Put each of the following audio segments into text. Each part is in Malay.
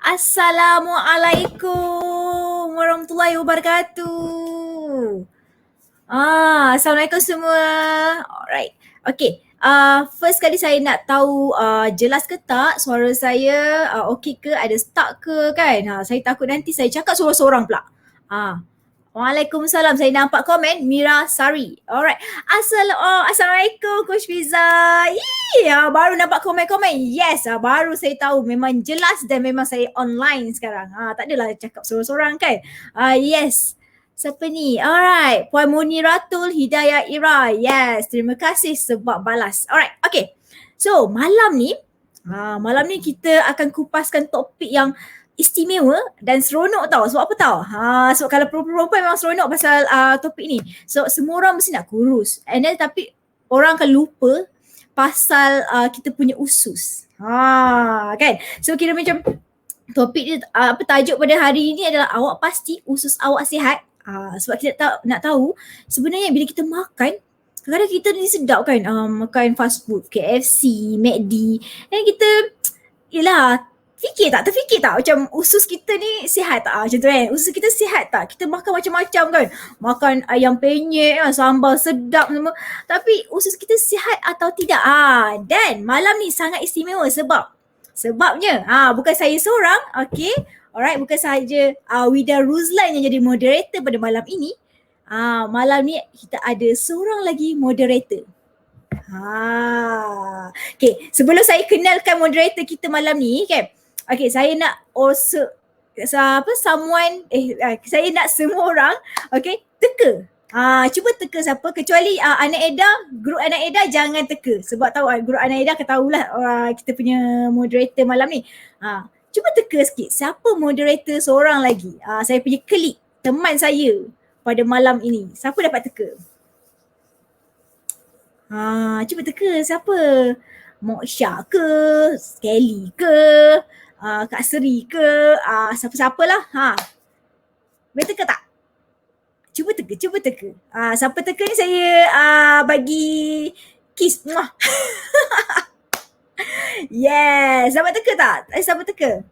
Assalamualaikum warahmatullahi wabarakatuh. Assalamualaikum semua. Alright. Okay. First kali saya nak tahu jelas ke tak suara saya, okey ke, ada stuck ke kan? Saya takut nanti saya cakap seorang-seorang pula. Waalaikumsalam. Saya nampak komen Mira Sari. Alright. Assalamualaikum Coach Fiza. Baru nampak komen-komen. Yes, baru saya tahu memang jelas dan memang saya online sekarang. Tak adalah cakap seorang-seorang kan. Yes. Siapa ni? Alright. Puan Muniratul Hidayah Ira. Yes. Terima kasih sebab balas. Alright. Okay. So, malam ni kita akan kupaskan topik yang istimewa dan seronok tau. Sebab apa tau? Sebab kalau perempuan memang seronok pasal topik ni. So semua orang mesti nak kurus. And then tapi orang akan lupa pasal kita punya usus. Kan? So kira macam topik dia, tajuk pada hari ini adalah awak pasti usus awak sihat. Sebab kita nak tahu sebenarnya bila kita makan, kadang-kadang kita ni sedap kan, makan fast food, KFC, McD, dan kita terfikir tak macam usus kita ni sihat tak? Macam tu kan, usus kita sihat tak? Kita makan macam-macam kan, makan ayam penyet, sambal sedap semua, tapi usus kita sihat atau tidak? Dan malam ni sangat istimewa sebabnya bukan saya seorang, okay? Alright, bukan sahaja Wida Ruzlan yang jadi moderator pada malam ini. Malam ni kita ada seorang lagi moderator. Okay, sebelum saya kenalkan moderator kita malam ni kan, okay, saya nak saya nak semua orang, okay, teka. Cuba teka siapa, kecuali anak Eda, grup anak Eda jangan teka. Sebab tahu grup anak Eda ketahulah kita punya moderator malam ni. Cuba teka sikit, siapa moderator seorang lagi? Saya punya klik, teman saya pada malam ini. Siapa dapat teka? Cuba teka siapa? Mok Syah ke? Kelly ke? Kak Seri ke? Siapa-siapalah. Boleh teka tak? Cuba teka. Siapa teka ni saya bagi kiss. Yes. Dapat teka tak? Siapa teka?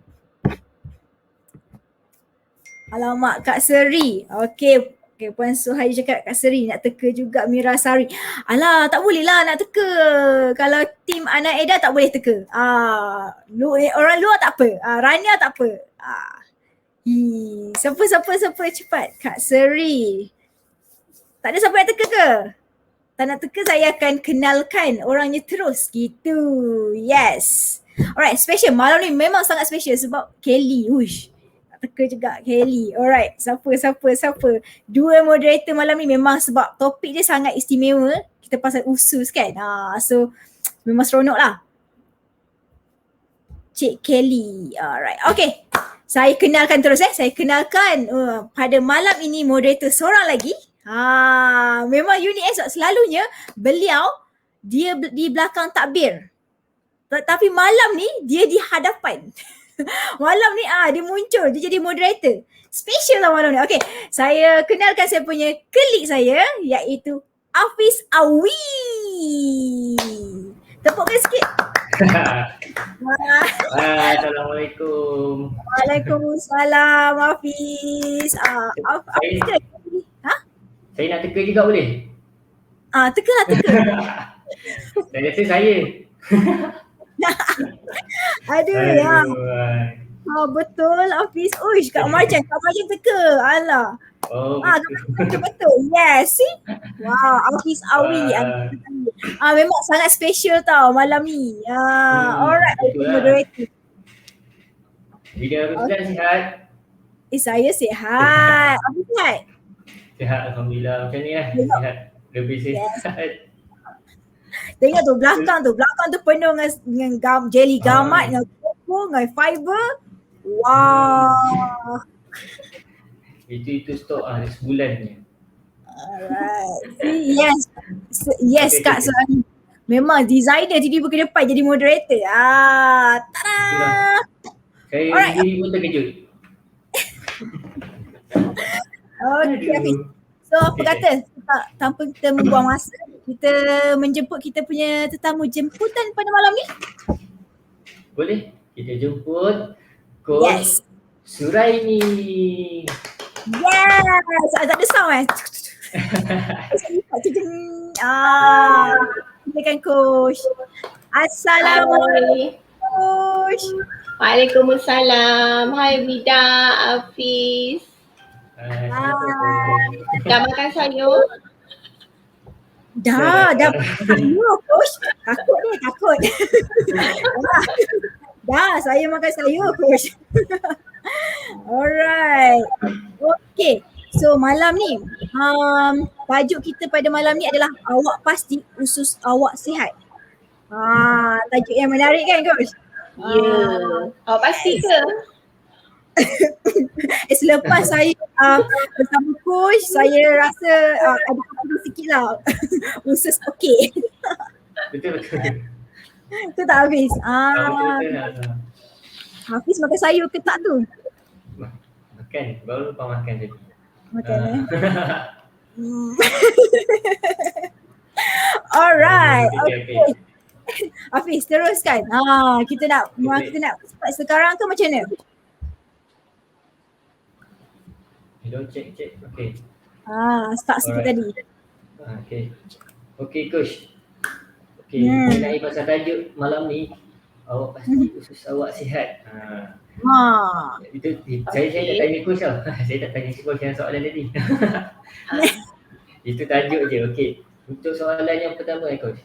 Alamak, Kak Seri. Okay, Puan Suhairi cakap Kak Seri nak teka juga Mira Sari. Alah, tak boleh lah nak teka. Kalau tim anak Eda tak boleh teka. Orang luar tak apa. Rania tak apa. Siapa cepat? Kak Seri. Tak ada siapa nak teka ke? Tak nak teka, saya akan kenalkan orangnya terus. Gitu. Yes. Alright, special. Malam ni memang sangat special sebab Kelly. Teka juga Kelly. Alright, siapa? Dua moderator malam ni memang sebab topik dia sangat istimewa. Kita pasal usus kan. So memang seronok lah. Cik Kelly. Alright, okay. Saya kenalkan terus Saya kenalkan pada malam ini moderator seorang lagi. Memang unik sebab selalunya beliau dia di belakang takbir. Tapi malam ni dia di hadapan. Malam ni dia muncul, dia jadi moderator. Special lah malam ni. Okay, saya kenalkan saya punya klik saya iaitu Hafiz Awi. Tepukkan sikit. Assalamualaikum. Waalaikumsalam Hafiz. Saya nak teka juga boleh? Teka. Dah rasa saya. Aduh. Betul Hafiz. Kak Marjan teka. Alah. Betul. Yes. See? Wow, Hafiz Awi. Memang sangat special tau malam ni. Alright, moderator. Wida Ruzlan sihat? Saya sihat. Hafiz sihat? Sihat, Alhamdulillah. Macam ni lah. Sihat. Lebih sihat. Tengok tu belakang tu penuh dengan jelly gamat, dengan koko, dengan fiber. Wow. Itu stok sebulan ni. Alright. Yes Kak Suhairi. Memang designer tiba-tiba ke depan jadi moderator. Tada. Saya sendiri pun terkejut. Okay. So apa kata tanpa kita membuang masa, kita menjemput kita punya tetamu jemputan pada malam ni? Boleh, kita jemput Coach Suraini. Yes. Ada sound silakan Coach. Assalamualaikum Coach. Waalaikumsalam. Hai Vida, Hafiz. Dah makan sayur? Dah sayur Coach. Takut. Dah, saya makan sayur Coach. Alright. Okay. So malam ni, tajuk kita pada malam ni adalah awak pasti usus awak sihat. Tajuk yang menarik kan Coach? Ya. Awak pasti ke? Selepas saya bersama Coach, saya rasa ada apa sikit lah. Usus okey. Betul. Tu tak Hafiz? Betul. Hafiz makan sayur ke tak tu? Makan, baru lupa makan tadi. Makan Alright. Okay. Hafiz teruskan. Kita nak start sekarang ke macam mana? Hello, check. Okay. Start sikit tadi. Okay Coach. Okay, mengenai pasal tajuk malam ni, awak pasti usus awak sihat. Itu saya tak tanya Coach tau. Saya tak tanya Coach yang soalan tadi. Itu tajuk je. Okay. Untuk soalan yang pertama Coach.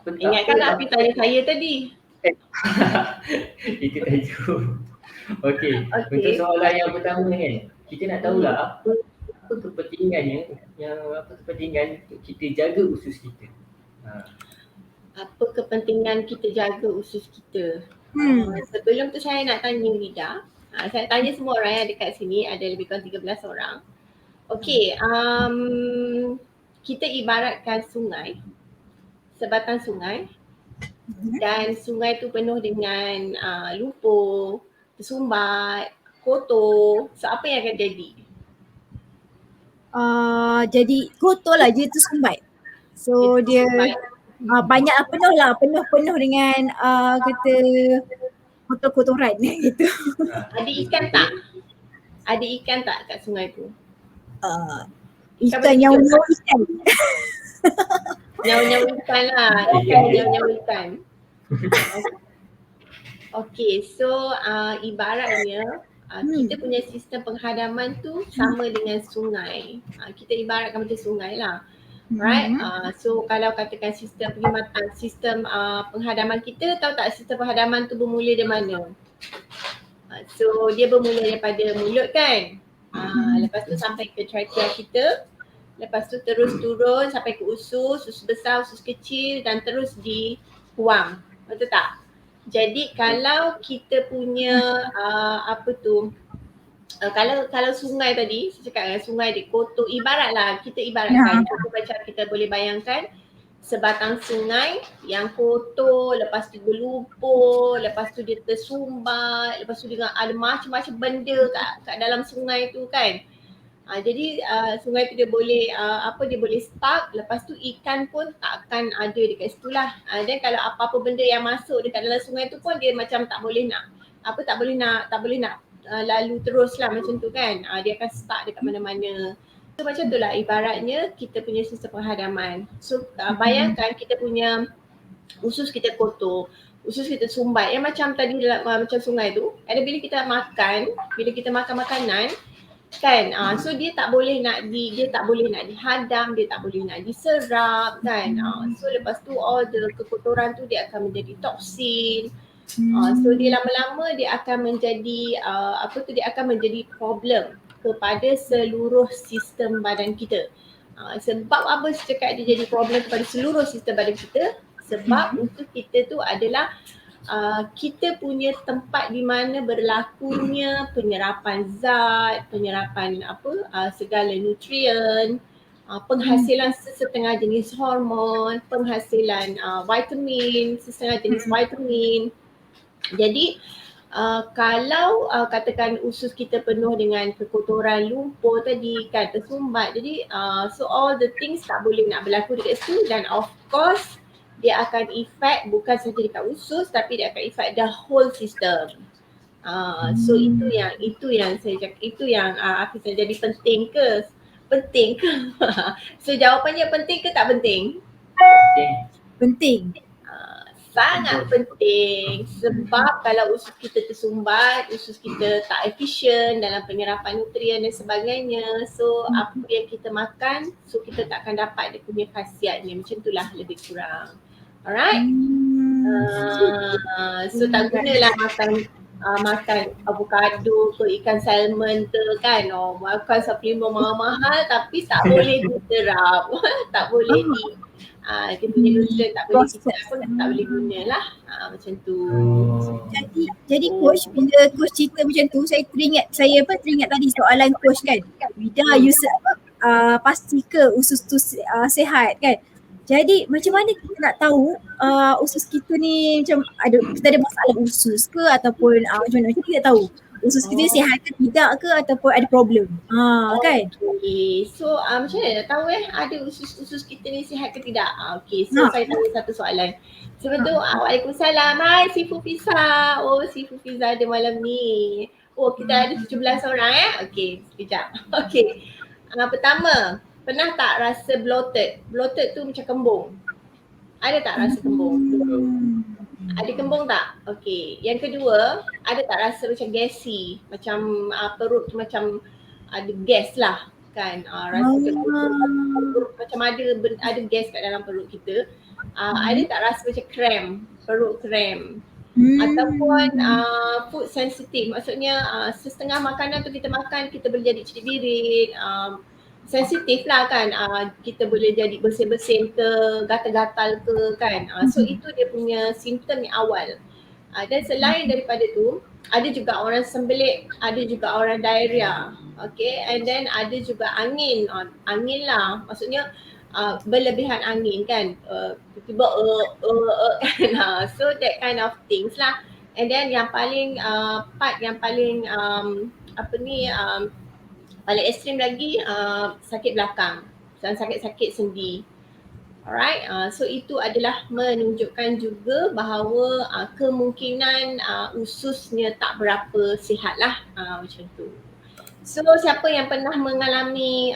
Ingatkan Hafiz tanya saya tadi. Itu tajuk. Okay. Untuk soalan yang pertama kan, kita nak tahulah apa kepentingannya, kepentingan untuk kita jaga usus kita. Apa kepentingan kita jaga usus kita? Sebelum tu saya nak tanya Vida. Saya tanya semua orang yang dekat sini, ada lebih kurang 13 orang. Okey, kita ibaratkan sungai, sebatang sungai, dan sungai tu penuh dengan lumpur, tersumbat, kotor. So apa yang akan jadi? Jadi kotor lah, dia tersumbat. So dia banyak penuh dengan kata kotor-kotoran gitu. Ada ikan tak? Ada ikan tak kat sungai tu? Ikan nyawa ikan. Nyawa ikan lah. Nyawa ikan. Okay, so ibaratnya kita punya sistem penghadaman tu sama dengan sungai. Kita ibaratkan macam sungai lah. Right? So kalau katakan sistem perkhidmatan, sistem penghadaman kita, tahu tak sistem penghadaman tu bermula dari mana? So dia bermula daripada mulut kan? Lepas tu sampai ke trachea kita, lepas tu terus turun sampai ke usus besar, usus kecil dan terus dibuang. Betul tak? Jadi kalau kita punya kalau sungai tadi, saya cakap kan sungai dia kotor, kita ibaratkan macam kita boleh bayangkan sebatang sungai yang kotor, lepas tu berlumpur, lepas tu dia tersumbat, lepas tu dengan ada macam-macam benda kat dalam sungai tu kan. Jadi sungai tu dia boleh dia boleh stuck, lepas tu ikan pun tak akan ada dekat situ lah. Dan kalau apa-apa benda yang masuk dekat dalam sungai tu pun dia macam tak boleh nak lalu terus lah macam tu kan. Dia akan stuck dekat mana-mana. So macam tu lah ibaratnya kita punya sistem penghadaman. So bayangkan kita punya usus kita kotor, usus kita sumbat yang macam tadi macam sungai tu. Ada bila kita makan makanan kan, so dia tak boleh nak dihadam, dia tak boleh nak diserap kan. So lepas tu all the kekotoran tu dia akan menjadi toksin. So dia lama-lama dia akan menjadi dia akan menjadi problem kepada seluruh sistem badan kita. Sebab apa saya cakap dia jadi problem kepada seluruh sistem badan kita? Sebab untuk kita tu adalah kita punya tempat di mana berlakunya penyerapan zat, penyerapan segala nutrien, penghasilan sesetengah jenis hormon, penghasilan vitamin, sesetengah jenis vitamin. Jadi kalau katakan usus kita penuh dengan kekotoran lumpur tadi kan, tersumbat, jadi so all the things tak boleh nak berlaku dekat situ, dan of course dia akan effect bukan sahaja dekat usus tapi dia akan effect the whole system. So itu yang saya cakap, itu yang Hafizah jadi penting ke? Penting ke? So jawapannya penting ke tak penting? Penting. Sangat penting, sebab kalau usus kita tersumbat, usus kita tak efisien dalam penyerapan nutrien dan sebagainya, so apa yang kita makan, so kita tak akan dapat dia punya khasiatnya. Macam itulah lebih kurang. Alright? So tak gunalah makan avocado ke ikan salmon ke kan, makan suplemen mahal-mahal tapi tak boleh diterap. Tak boleh dia punya nutrien tak boleh kita tak boleh guna lah, macam tu. Jadi coach, bila coach cerita macam tu, saya teringat tadi soalan coach kan, Vida user pasti ke usus tu sihat kan. Jadi macam mana kita nak tahu usus kita ni macam kita ada masalah usus ke ataupun macam mana kita nak tahu usus kita sihat ke tidak ke ataupun ada problem kan. Okay, so macam mana nak tahu ada usus kita ni sihat ke tidak? Okay, so saya tanya satu soalan. Sebelum tu, Waalaikumsalam. Hai Sifu Fiza. Sifu Fiza ada malam ni. Kita ada 17 orang Okay, sekejap. Okay, pertama, pernah tak rasa bloated? Bloated tu macam kembung. Ada tak rasa kembung? Ada kembung tak? Okay. Yang kedua, ada tak rasa macam gassy? Macam perut tu macam ada gas lah kan. Rasa perut macam ada gas kat dalam perut kita. Ada tak rasa macam cramp? Perut cramp? Ataupun food sensitive, maksudnya setengah makanan tu kita makan, kita boleh jadi cerit-birit, sensitif lah kan, kita boleh jadi bersin-bersin ke, gatal-gatal ke kan. So itu dia punya simptom yang awal. Dan selain daripada tu, ada juga orang sembelit, ada juga orang diarrhea. Okay, and then ada juga angin lah, maksudnya berlebihan angin kan, tiba-tiba kan. So that kind of things lah. And then yang paling paling ekstrim lagi, sakit belakang dan sakit-sakit sendi. Alright, so itu adalah menunjukkan juga bahawa kemungkinan ususnya tak berapa sihat lah, macam tu. So siapa yang pernah mengalami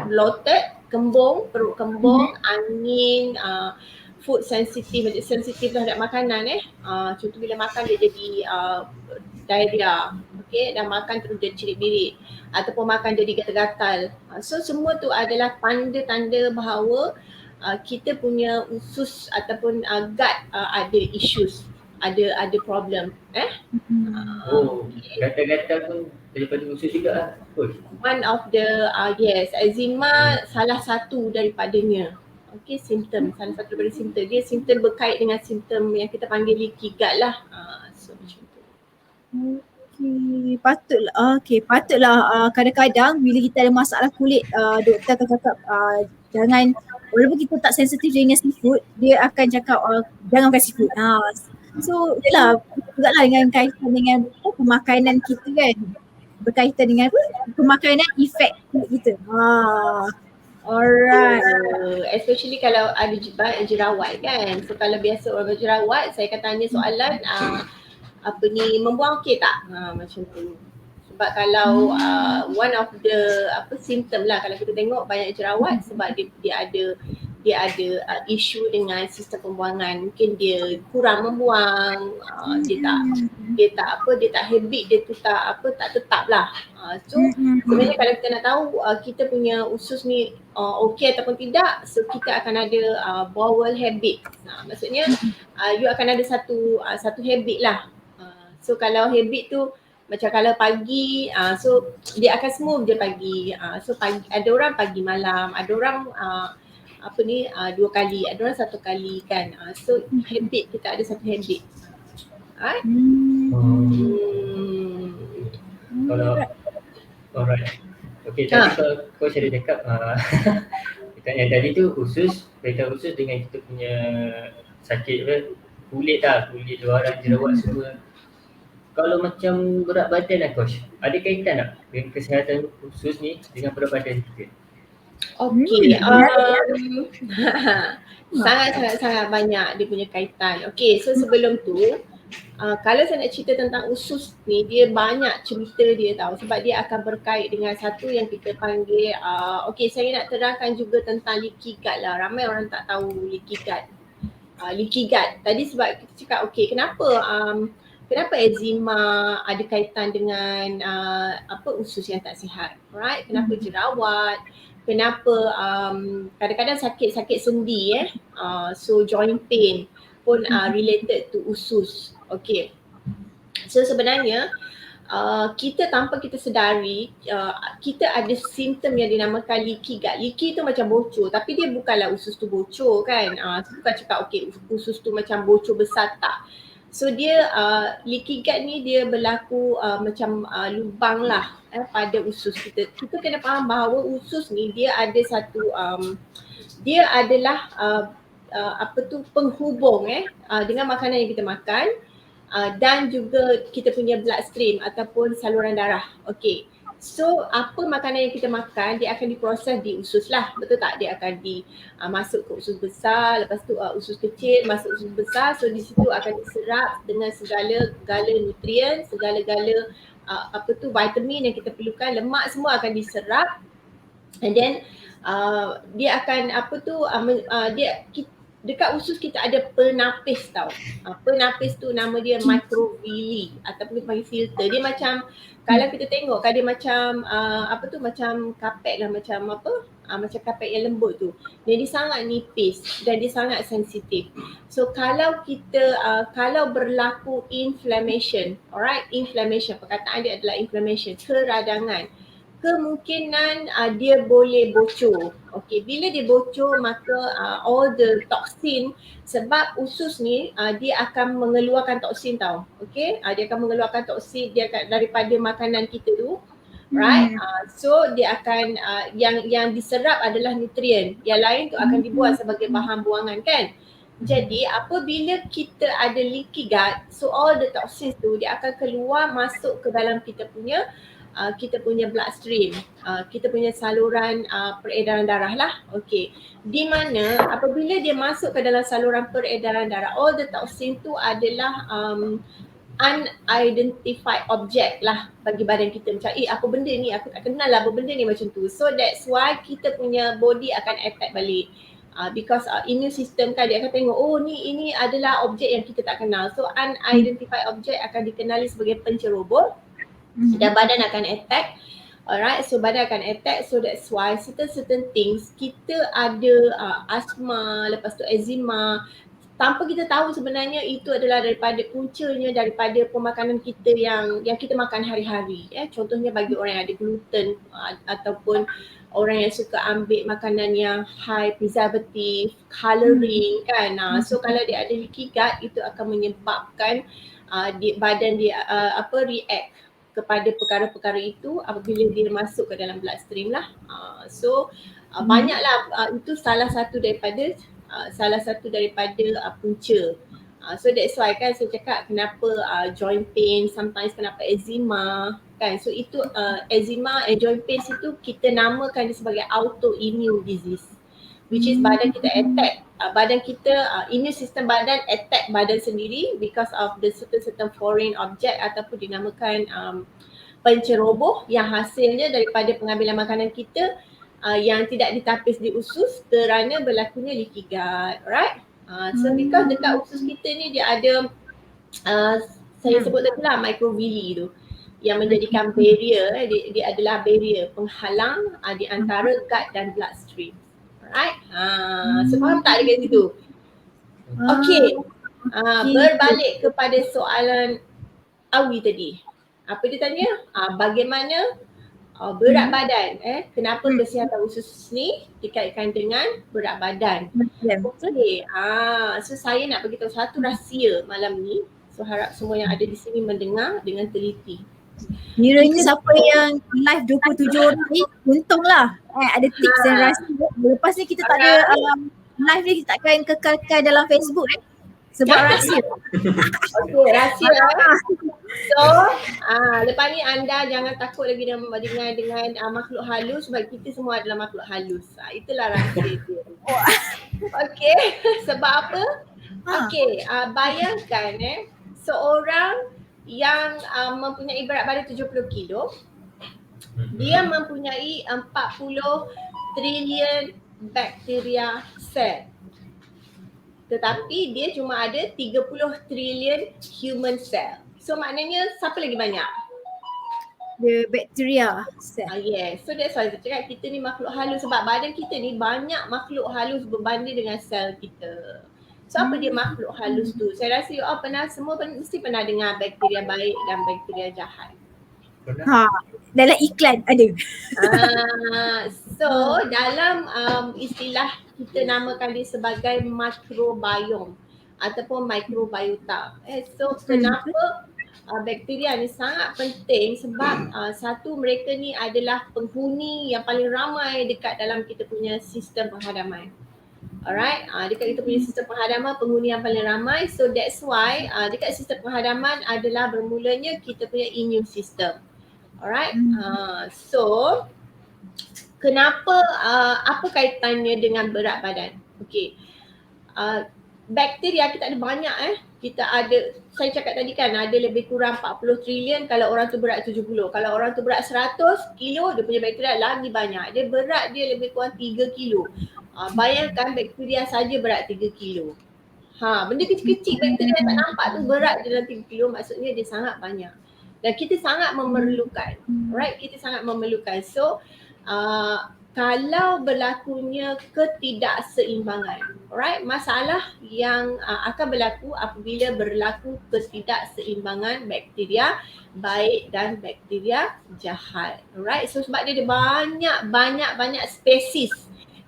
bloated, kembung, perut kembung, angin, food sensitive terhadap makanan contoh bila makan dia jadi diarrhea, okay, dan makan terus jadi cerit-birit ataupun makan jadi gatal-gatal. So semua tu adalah tanda-tanda bahawa kita punya usus ataupun gut ada issues, ada problem. Gatal-gatal pun daripada usus juga lah. One of the yes, eczema salah satu daripadanya. Okay, simptom, salah satu daripada simptom. Dia simptom berkait dengan simptom yang kita panggil leaky gut lah. So macam tu. Patutlah kadang-kadang bila kita ada masalah kulit, doktor akan cakap jangan, walaupun kita tak sensitif dengan seafood, dia akan cakap jangan makan seafood. So yalah, juga lah dengan kaitan dengan pemakanan kita kan, berkaitan dengan pemakanan efek kulit kita. Alright. Especially kalau ada jerawat kan. So kalau biasa orang berjerawat, saya akan tanya soalan membuang okey tak? Macam tu. Sebab kalau one of the simptom lah, kalau kita tengok banyak jerawat sebab dia ada isu dengan sistem pembuangan. Mungkin dia kurang membuang, dia tak habit, dia tu tak tetap lah. So sebenarnya kalau kita nak tahu kita punya usus ni okey ataupun tidak, so kita akan ada bowel habit. Maksudnya you akan ada satu habit lah. So kalau habit tu macam kalau pagi, so dia akan smooth je pagi. So pagi, ada orang pagi malam, ada orang 2 kali, ada orang 1 kali kan. So habit, kita ada satu habit. Alright? Alright. Okay, tadi coach ada cakap yang tadi tu kaitan usus dengan kita punya sakit kulit luaran, jerawat semua. Kalau macam berat badan lah coach, ada kaitan tak dengan kesihatan usus ni dengan berat badan kita? Okay, sangat banyak dia punya kaitan. Okay, so sebelum tu Kalau saya nak cerita tentang usus ni, dia banyak cerita dia tahu, sebab dia akan berkait dengan satu yang kita panggil okey, saya nak terangkan juga tentang leaky gut lah. Ramai orang tak tahu leaky gut. Leaky gut tadi sebab kita cakap okey, kenapa eczema ada kaitan dengan usus yang tak sihat, right? Kenapa jerawat, kenapa kadang-kadang sakit sendi so joint pain pun related to usus. Okay, so sebenarnya kita tanpa kita sedari kita ada simptom yang dinamakan leaky gut. Leaky tu macam bocor, tapi dia bukanlah usus tu bocor kan. Bukan cakap okay usus tu macam bocor besar, tak. So dia leaky gut ni dia berlaku macam lubang lah pada usus kita. Kita kena faham bahawa usus ni dia ada satu dia adalah penghubung dengan makanan yang kita makan dan juga kita punya bloodstream ataupun saluran darah. Okay, so apa makanan yang kita makan dia akan diproses di usus lah, betul tak? Dia akan masuk ke usus besar, lepas tu usus kecil masuk usus besar, so di situ akan diserap dengan segala-gala nutrien, segala-gala vitamin yang kita perlukan, lemak semua akan diserap, and then dia akan dekat usus kita ada penapis tau. Penapis tu nama dia microvilli ataupun kita panggil filter. Dia macam kalau kita tengok kan dia macam macam kapet lah, macam macam kapet yang lembut tu. Dia sangat nipis dan dia sangat sensitif. So kalau kita kalau berlaku inflammation, alright, inflammation, perkataan dia adalah inflammation, keradangan, kemungkinan dia boleh bocor. Okay, bila dia bocor maka all the toxin, sebab usus ni dia akan mengeluarkan toksin tau. Okay, dia akan mengeluarkan toksin dia akan daripada makanan kita tu, right? So dia akan yang diserap adalah nutrien, yang lain tu akan dibuat sebagai bahan buangan kan. Jadi apabila kita ada leaky gut, so all the toxins tu dia akan keluar masuk ke dalam kita punya bloodstream, kita punya saluran peredaran darah lah. Okay, di mana apabila dia masuk ke dalam saluran peredaran darah, all the toxin tu adalah unidentified object lah bagi badan kita. Macam apa benda ni, aku tak kenal lah apa benda ni, macam tu. So that's why kita punya body akan attack balik. Because immune system kan dia akan tengok, oh ini adalah objek yang kita tak kenal. So unidentified object akan dikenali sebagai penceroboh dan badan akan attack. Alright, so badan akan attack. So that's why certain things kita ada asma, lepas tu eczema, tanpa kita tahu sebenarnya itu adalah puncanya daripada pemakanan kita yang kita makan hari-hari. Contohnya bagi orang yang ada gluten ataupun orang yang suka ambil makanan yang high preservative, colouring kan. So kalau dia ada leaky gut, itu akan menyebabkan badan dia react kepada perkara-perkara itu apabila dia masuk ke dalam bloodstream lah. Banyaklah, itu salah satu daripada punca. So that's why kan saya cakap kenapa joint pain, sometimes kenapa eczema kan. So itu eczema and joint pain itu kita namakan dia sebagai autoimmune disease, which is badan kita attack, immune system badan attack badan sendiri because of the certain foreign object ataupun dinamakan penceroboh yang hasilnya daripada pengambilan makanan kita yang tidak ditapis di usus kerana berlakunya leaky gut, alright? So because dekat usus kita ni dia ada saya sebut tadi lah microvilli tu yang menjadikan barrier, dia adalah barrier penghalang di antara gut dan bloodstream. Alright, so faham tak dekat situ? Okay, berbalik kepada soalan Awi tadi. Apa dia tanya? Bagaimana berat badan, kenapa kesihatan usus ni dikaitkan dengan berat badan. Okay, so saya nak beritahu satu rahsia malam ni. So harap semua yang ada di sini mendengar dengan teliti. Kiranya siapa yang live 27 orang ni untunglah ada tips dan rahsia. Lepas ni kita tak ada live ni, kita takkan kekalkan dalam Facebook sebab rahsia. Okay, rahsia. So lepas ni anda jangan takut lagi dengan makhluk halus, sebab kita semua adalah makhluk halus. Itulah rahsia dia. Okay, sebab apa? Okay, bayangkan seorang yang mempunyai berat badan 70 kilo, dia mempunyai 40 trilion bakteria sel. Tetapi dia cuma ada 30 trilion human cell. So maknanya siapa lagi banyak? The bacteria cell. Yes. So that's why saya cakap kita ni makhluk halus sebab badan kita ni banyak makhluk halus berbanding dengan sel kita. So apa dia makhluk halus tu? Saya rasa you all mesti pernah dengar bakteria baik dan bakteria jahat. Ha, dalam iklan ada. So dalam istilah kita namakan dia sebagai microbiome ataupun microbiota. So kenapa bakteria ni sangat penting sebab satu, mereka ni adalah penghuni yang paling ramai dekat dalam kita punya sistem penghadaman. Alright, dekat kita punya sistem penghadaman penghuni yang paling ramai. So that's why dekat sistem penghadaman adalah bermulanya kita punya immune system. Alright, so kenapa, apa kaitannya dengan berat badan? Okay, bakteria kita ada banyak kita ada, saya cakap tadi kan, ada lebih kurang 40 trilion kalau orang tu berat 70. Kalau orang tu berat 100 kilo, dia punya bakteria lagi banyak. Dia berat dia lebih kurang 3 kilo. Bayangkan bakteria saja berat 3 kilo. Benda kecil-kecil bakteria tak nampak tu berat dia dalam 3 kilo, maksudnya dia sangat banyak. Dan kita sangat memerlukan, right? Kita sangat memerlukan. So, kalau berlakunya ketidakseimbangan, alright? Masalah yang akan berlaku apabila berlaku ketidakseimbangan bakteria baik dan bakteria jahat, alright? So sebab dia ada banyak spesies.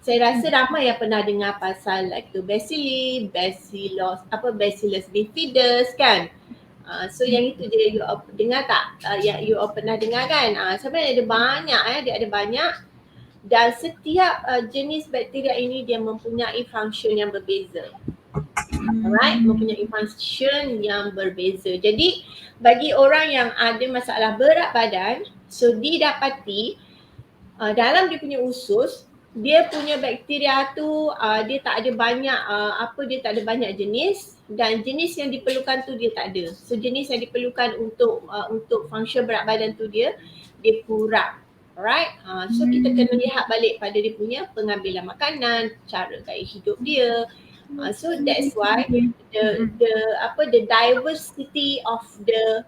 Saya rasa ramai yang pernah dengar pasal lactobacillus, Bacillus bifidus kan. So yang itu je you dengar tak? Yang you pernah dengar kan? Sebenarnya ada banyak dia ada banyak. Dan setiap jenis bakteria ini dia mempunyai function yang berbeza. Alright, mempunyai function yang berbeza. Jadi bagi orang yang ada masalah berat badan, so didapati dalam dia punya usus, dia punya bakteria tu dia tak ada banyak dia tak ada banyak jenis, dan jenis yang diperlukan tu dia tak ada. So jenis yang diperlukan untuk function berat badan tu dia kurang. Alright, so kita kena lihat balik pada dia punya pengambilan makanan, cara gaya hidup dia. So that's why the diversity of the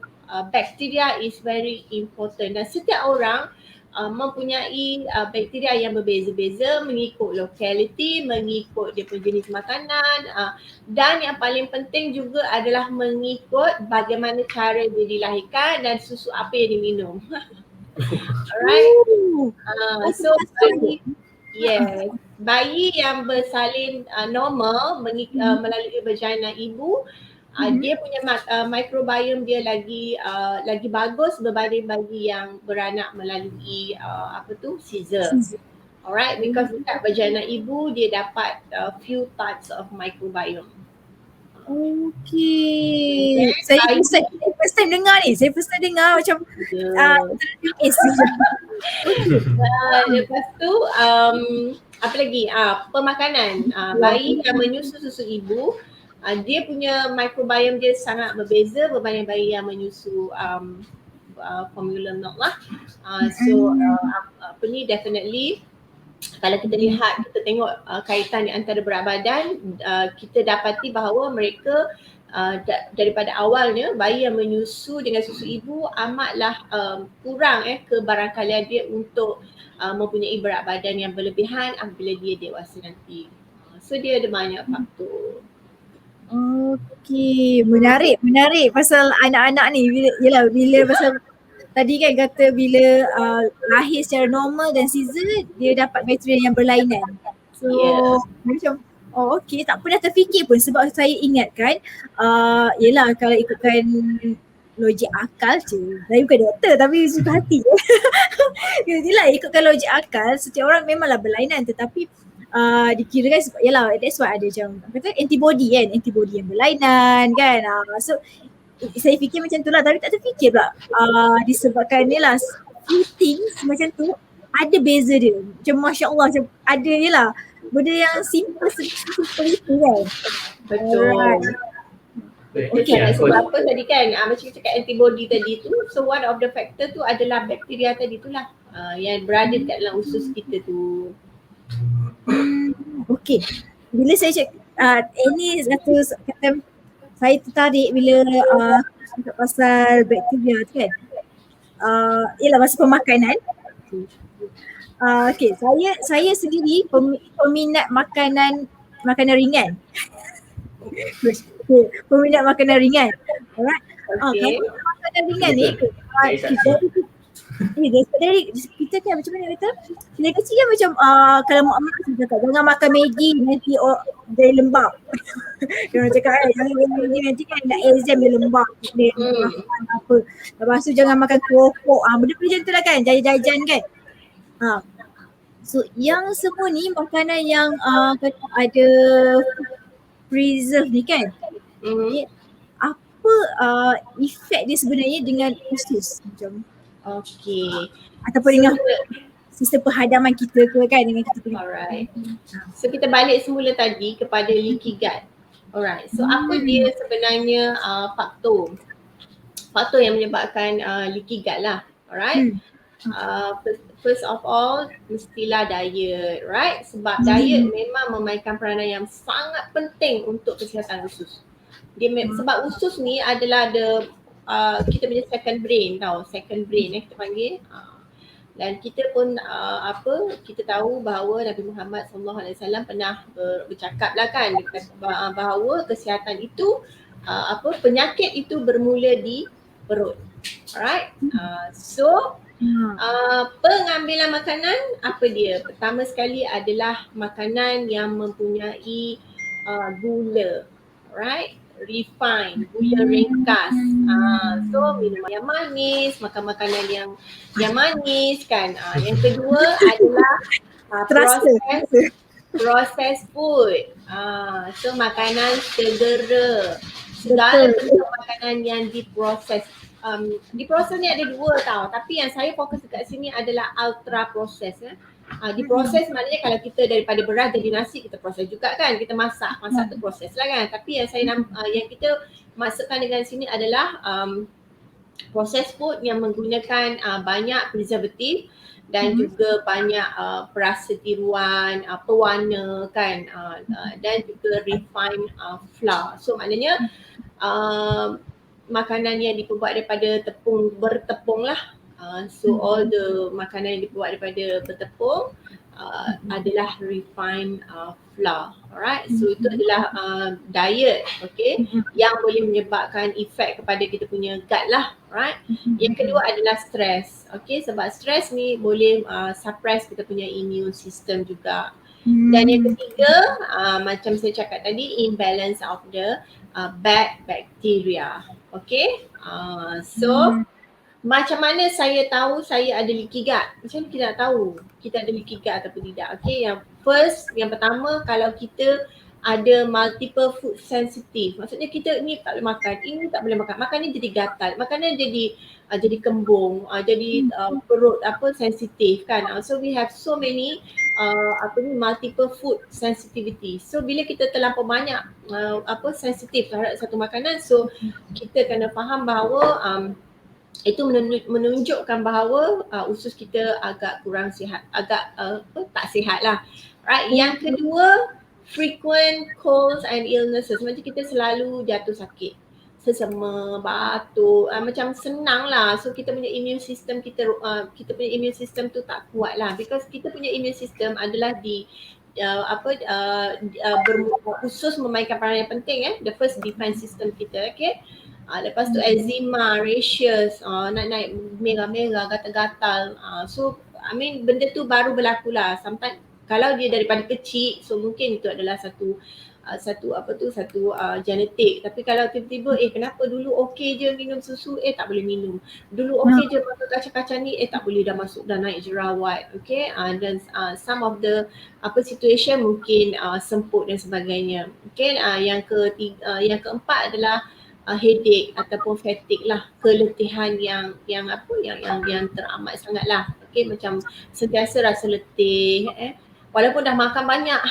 bacteria is very important. Dan setiap orang mempunyai bakteria yang berbeza-beza mengikut locality, mengikut dia punya jenis makanan, dan yang paling penting juga adalah mengikut bagaimana cara dia dilahirkan dan susu apa yang diminum. Alright. So bayi yang bersalin normal melalui vagina ibu, dia punya microbiome dia lagi bagus berbanding bagi yang beranak melalui Caesar. Alright, because dekat vagina ibu dia dapat few types of microbiome. Okay. Saya first time dengar ni. Saya first time dengar macam lepas tu apa lagi? Pemakanan. Bayi yang menyusu susu ibu, dia punya microbiome dia sangat berbeza berbanding bayi yang menyusu formula milk lah. So definitely kalau kita lihat, kita tengok kaitan di antara berat badan, kita dapati bahawa mereka daripada awalnya bayi yang menyusu dengan susu ibu amatlah kurang kebarangkalian dia untuk mempunyai berat badan yang berlebihan apabila dia dewasa nanti. So dia ada banyak faktor. Okey, menarik pasal anak-anak ni bila pasal tadi kan kata bila lahir secara normal dan Caesar dia dapat bakteria yang berlainan. So macam okey, tak pernah terfikir pun sebab saya ingatkan yelah kalau ikutkan logik akal saya bukan doktor tapi suka hati. Yelah ikutkan logik akal setiap orang memanglah berlainan, tetapi dikirakan sebab yelah that's why ada macam kata antibody yang berlainan kan. So saya fikir macam tu lah, tapi tak terfikir pula disebabkan ni lah few things macam tu ada beza dia. Macam Masya Allah, macam ada je lah benda yang simple itu kan. Betul. Okay. Sebab apa tadi kan, macam cakap antibody tadi tu, so one of the factor tu adalah bakteria tadi tu lah, yang berada dekat dalam usus kita tu. Okay. Bila saya cakap, ini satu kata saya tertarik bila cakap pasal bakteria tu kan. Ialah masa pemakanan. Okay, saya sendiri peminat makanan ringan. Peminat makanan ringan. Alright. Okay. Kalau makanan ringan ni dari kita kan macam mana kata, dari kecil kan macam kalau mak amak cakap jangan makan Maggi nanti dia lembab. Dia orang cakap jangan makan Maggi nanti kan nak exam dia lembab, dia apa. Lepas tu jangan makan keropok, benda-benda macam tu lah kan, jajan-jajan kan. So yang semua ni makanan yang kata ada preserve ni kan, apa efek dia sebenarnya dengan usus macam Okay. ataupun dengan sistem penghadaman kita ke kan, dengan kita punya. Alright. So kita balik semula tadi kepada leaky gut. Alright. So apa dia sebenarnya faktor yang menyebabkan leaky gut lah. Alright. First of all, mestilah diet, right? Sebab diet memang memainkan peranan yang sangat penting untuk kesihatan usus. Sebab usus ni adalah kita punya second brain kita panggil. Dan kita pun kita tahu bahawa Nabi Muhammad SAW pernah bercakap lah kan, bahawa kesihatan itu penyakit itu bermula di perut. Alright. So pengambilan makanan apa dia? Pertama sekali adalah makanan yang mempunyai gula, right? Refined, gula ringkas. So minuman yang manis, makan makanan yang manis kan. Yang kedua adalah process food. So makanan segera. Segala bentuk makanan yang diproses. Diproses ni ada dua tau, tapi yang saya fokus dekat sini adalah ultra proses. Diproses maknanya kalau kita daripada beras jadi nasi, kita proses juga kan, kita masak tu proses lah kan. Tapi yang yang kita maksudkan dengan sini adalah proses food yang menggunakan banyak preservatif dan juga banyak perasa tiruan, pewarna kan, dan juga refined flour. So maknanya makanan yang diperbuat daripada bertepung lah. So all the makanan yang dibuat daripada bertepung adalah refined flour. Alright, so itu adalah diet, okay, yang boleh menyebabkan efek kepada kita punya gut lah. Alright. Yang kedua adalah stres, okay, sebab stres ni boleh suppress kita punya immune system juga. Dan yang ketiga, macam saya cakap tadi, imbalance of the bad bacteria. Okay, so macam mana saya tahu saya ada leaky gut? Macam mana kita nak tahu kita ada leaky gut ataupun tidak? Okay, yang pertama, kalau kita ada multiple food sensitive, maksudnya kita ni tak boleh makan, ini tak boleh makan, makan ni jadi gatal, makanan jadi kembung, jadi perut sensitif kan. So we have so many multiple food sensitivity. So bila kita terlampau banyak sensitif terhadap satu makanan, so kita kena faham bahawa itu menunjukkan bahawa usus kita agak kurang sihat, agak tak sihat lah. Right. Yang kedua, frequent colds and illnesses. Macam kita selalu jatuh sakit, sesama, batuk, macam senang lah. So kita punya immune system kita punya immune system tu tak kuat lah, because kita punya immune system adalah usus memainkan peranan yang penting, the first defense system kita, okay. Lepas tu eczema, rashes, nak naik merah-merah, gatal-gatal. So I mean benda tu baru berlaku lah. Sometimes kalau dia daripada kecil, so mungkin itu adalah satu genetik. Tapi kalau tiba-tiba kenapa dulu okey je minum susu, tak boleh minum. Dulu okey je masuk kacang-kacang ni, tak boleh dah masuk, dah naik jerawat. Okay, dan some of the situation mungkin semput dan sebagainya. Okay, yang keempat adalah headache ataupun fatigue lah, keletihan yang teramat sangat lah. Okay, macam sentiasa rasa letih, walaupun dah makan banyak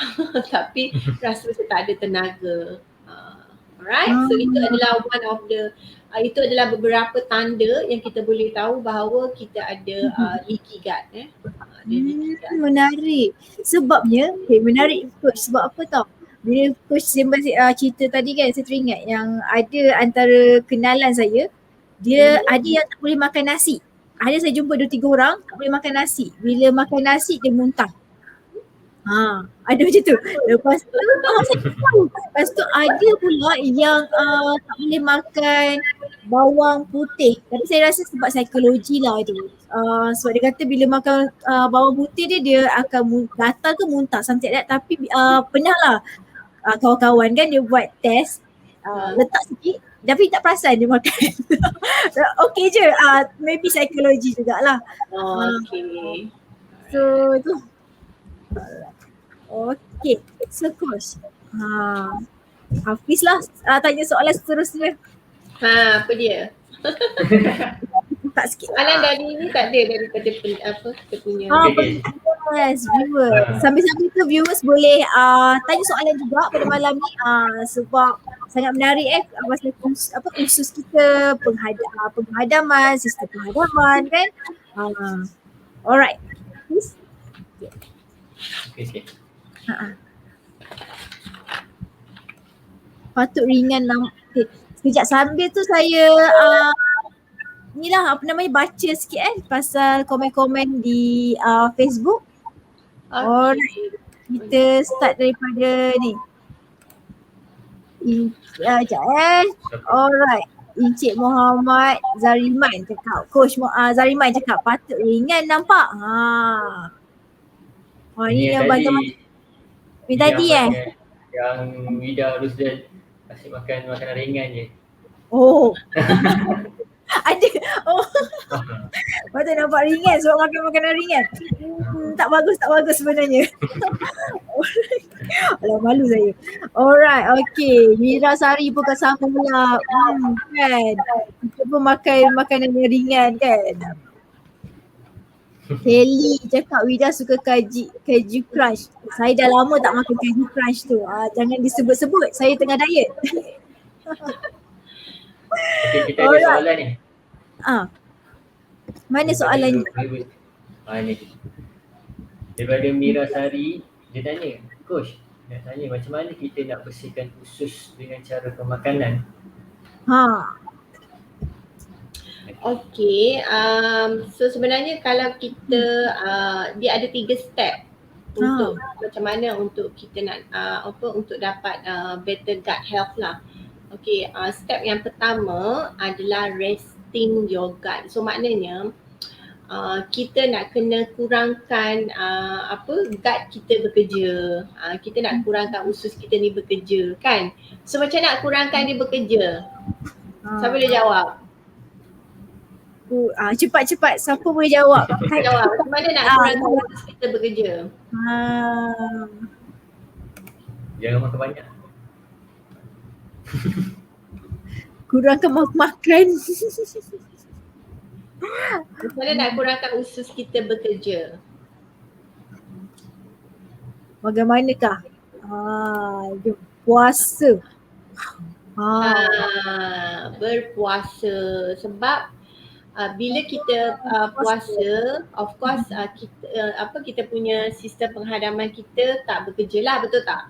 tapi rasa macam tak ada tenaga. Alright, so itu adalah one of the itu adalah beberapa tanda yang kita boleh tahu bahawa kita ada leaky gut. Ada leaky gut. Menarik. Sebabnya, menarik coach. Sebab apa tau? Bila coach sembang cerita tadi kan, saya teringat yang ada antara kenalan saya, dia ada yang tak boleh makan nasi. Ada saya jumpa 2-3 orang tak boleh makan nasi. Bila makan nasi dia muntah. Ada macam tu. Lepas tu, lepas tu ada pula yang tak boleh makan bawang putih. Tapi saya rasa sebab psikologi lah tu. Sebab dia kata bila makan bawang putih dia akan gatal ke muntah something like that. Tapi pernah lah kawan-kawan kan dia buat test, letak sikit tapi tak perasan dia makan. Okay je, maybe psikologi jugalah. Okay. So tu. Okay, so coach. Hafiz lah tanya soalan seterusnya. Apa dia? Tak sikit. Soalan dari ni tak ada daripada kita punya. Viewers. Sambil-sambil tu viewers boleh tanya soalan juga pada malam ni sebab sangat menarik pasal khusus kita penghadaman, sistem penghadaman kan. Alright. Please. Okay. Patut ringan lah. Okay. Sekejap sambil tu saya baca sikit pasal komen-komen di Facebook. Alright. Kita start daripada ni. Alright. Encik Muhammad Zariman cakap. Coach Zariman cakap patut ringan nampak. Ni yang bagaimana? Ni tadi Yang Wida Rusdan kasih makan makanan ringan je. Oh. Ada. Patut nampak ringan sebab makan makanan ringan. Tak bagus sebenarnya. Alah malu saya. Alright, okay. Mira Sari pun kan sama pula. Kan. Kita pun makan makanan yang ringan kan. Kelly cakap Wida suka keju crunch. Saya dah lama tak makan keju crunch tu. Jangan disebut-sebut. Saya tengah diet. Okay, kita ada soalan ni. Mana soalan ni? Ni. Daripada Mira Sari, dia tanya, Coach, nak tanya macam mana kita nak bersihkan usus dengan cara pemakanan? Okay, so sebenarnya kalau kita dia ada 3 step untuk macam mana untuk kita nak untuk dapat better gut health lah. Okay, step yang pertama adalah resting your gut. So maknanya kita nak kena kurangkan gut kita bekerja. Kita nak kurangkan usus kita ni bekerja kan. So macam nak kurangkan dia bekerja? Siapa boleh jawab? Cepat-cepat siapa boleh jawab? Jawab. Macam mana nak kurangkan usus kita bekerja? Jangan makan banyak. Kurangkan makan. Macam mana nak kurangkan usus kita bekerja? Bagaimanakah? Puasa. Berpuasa. Sebab bila kita puasa, of course kita punya sistem penghadaman kita tak bekerja lah, betul tak?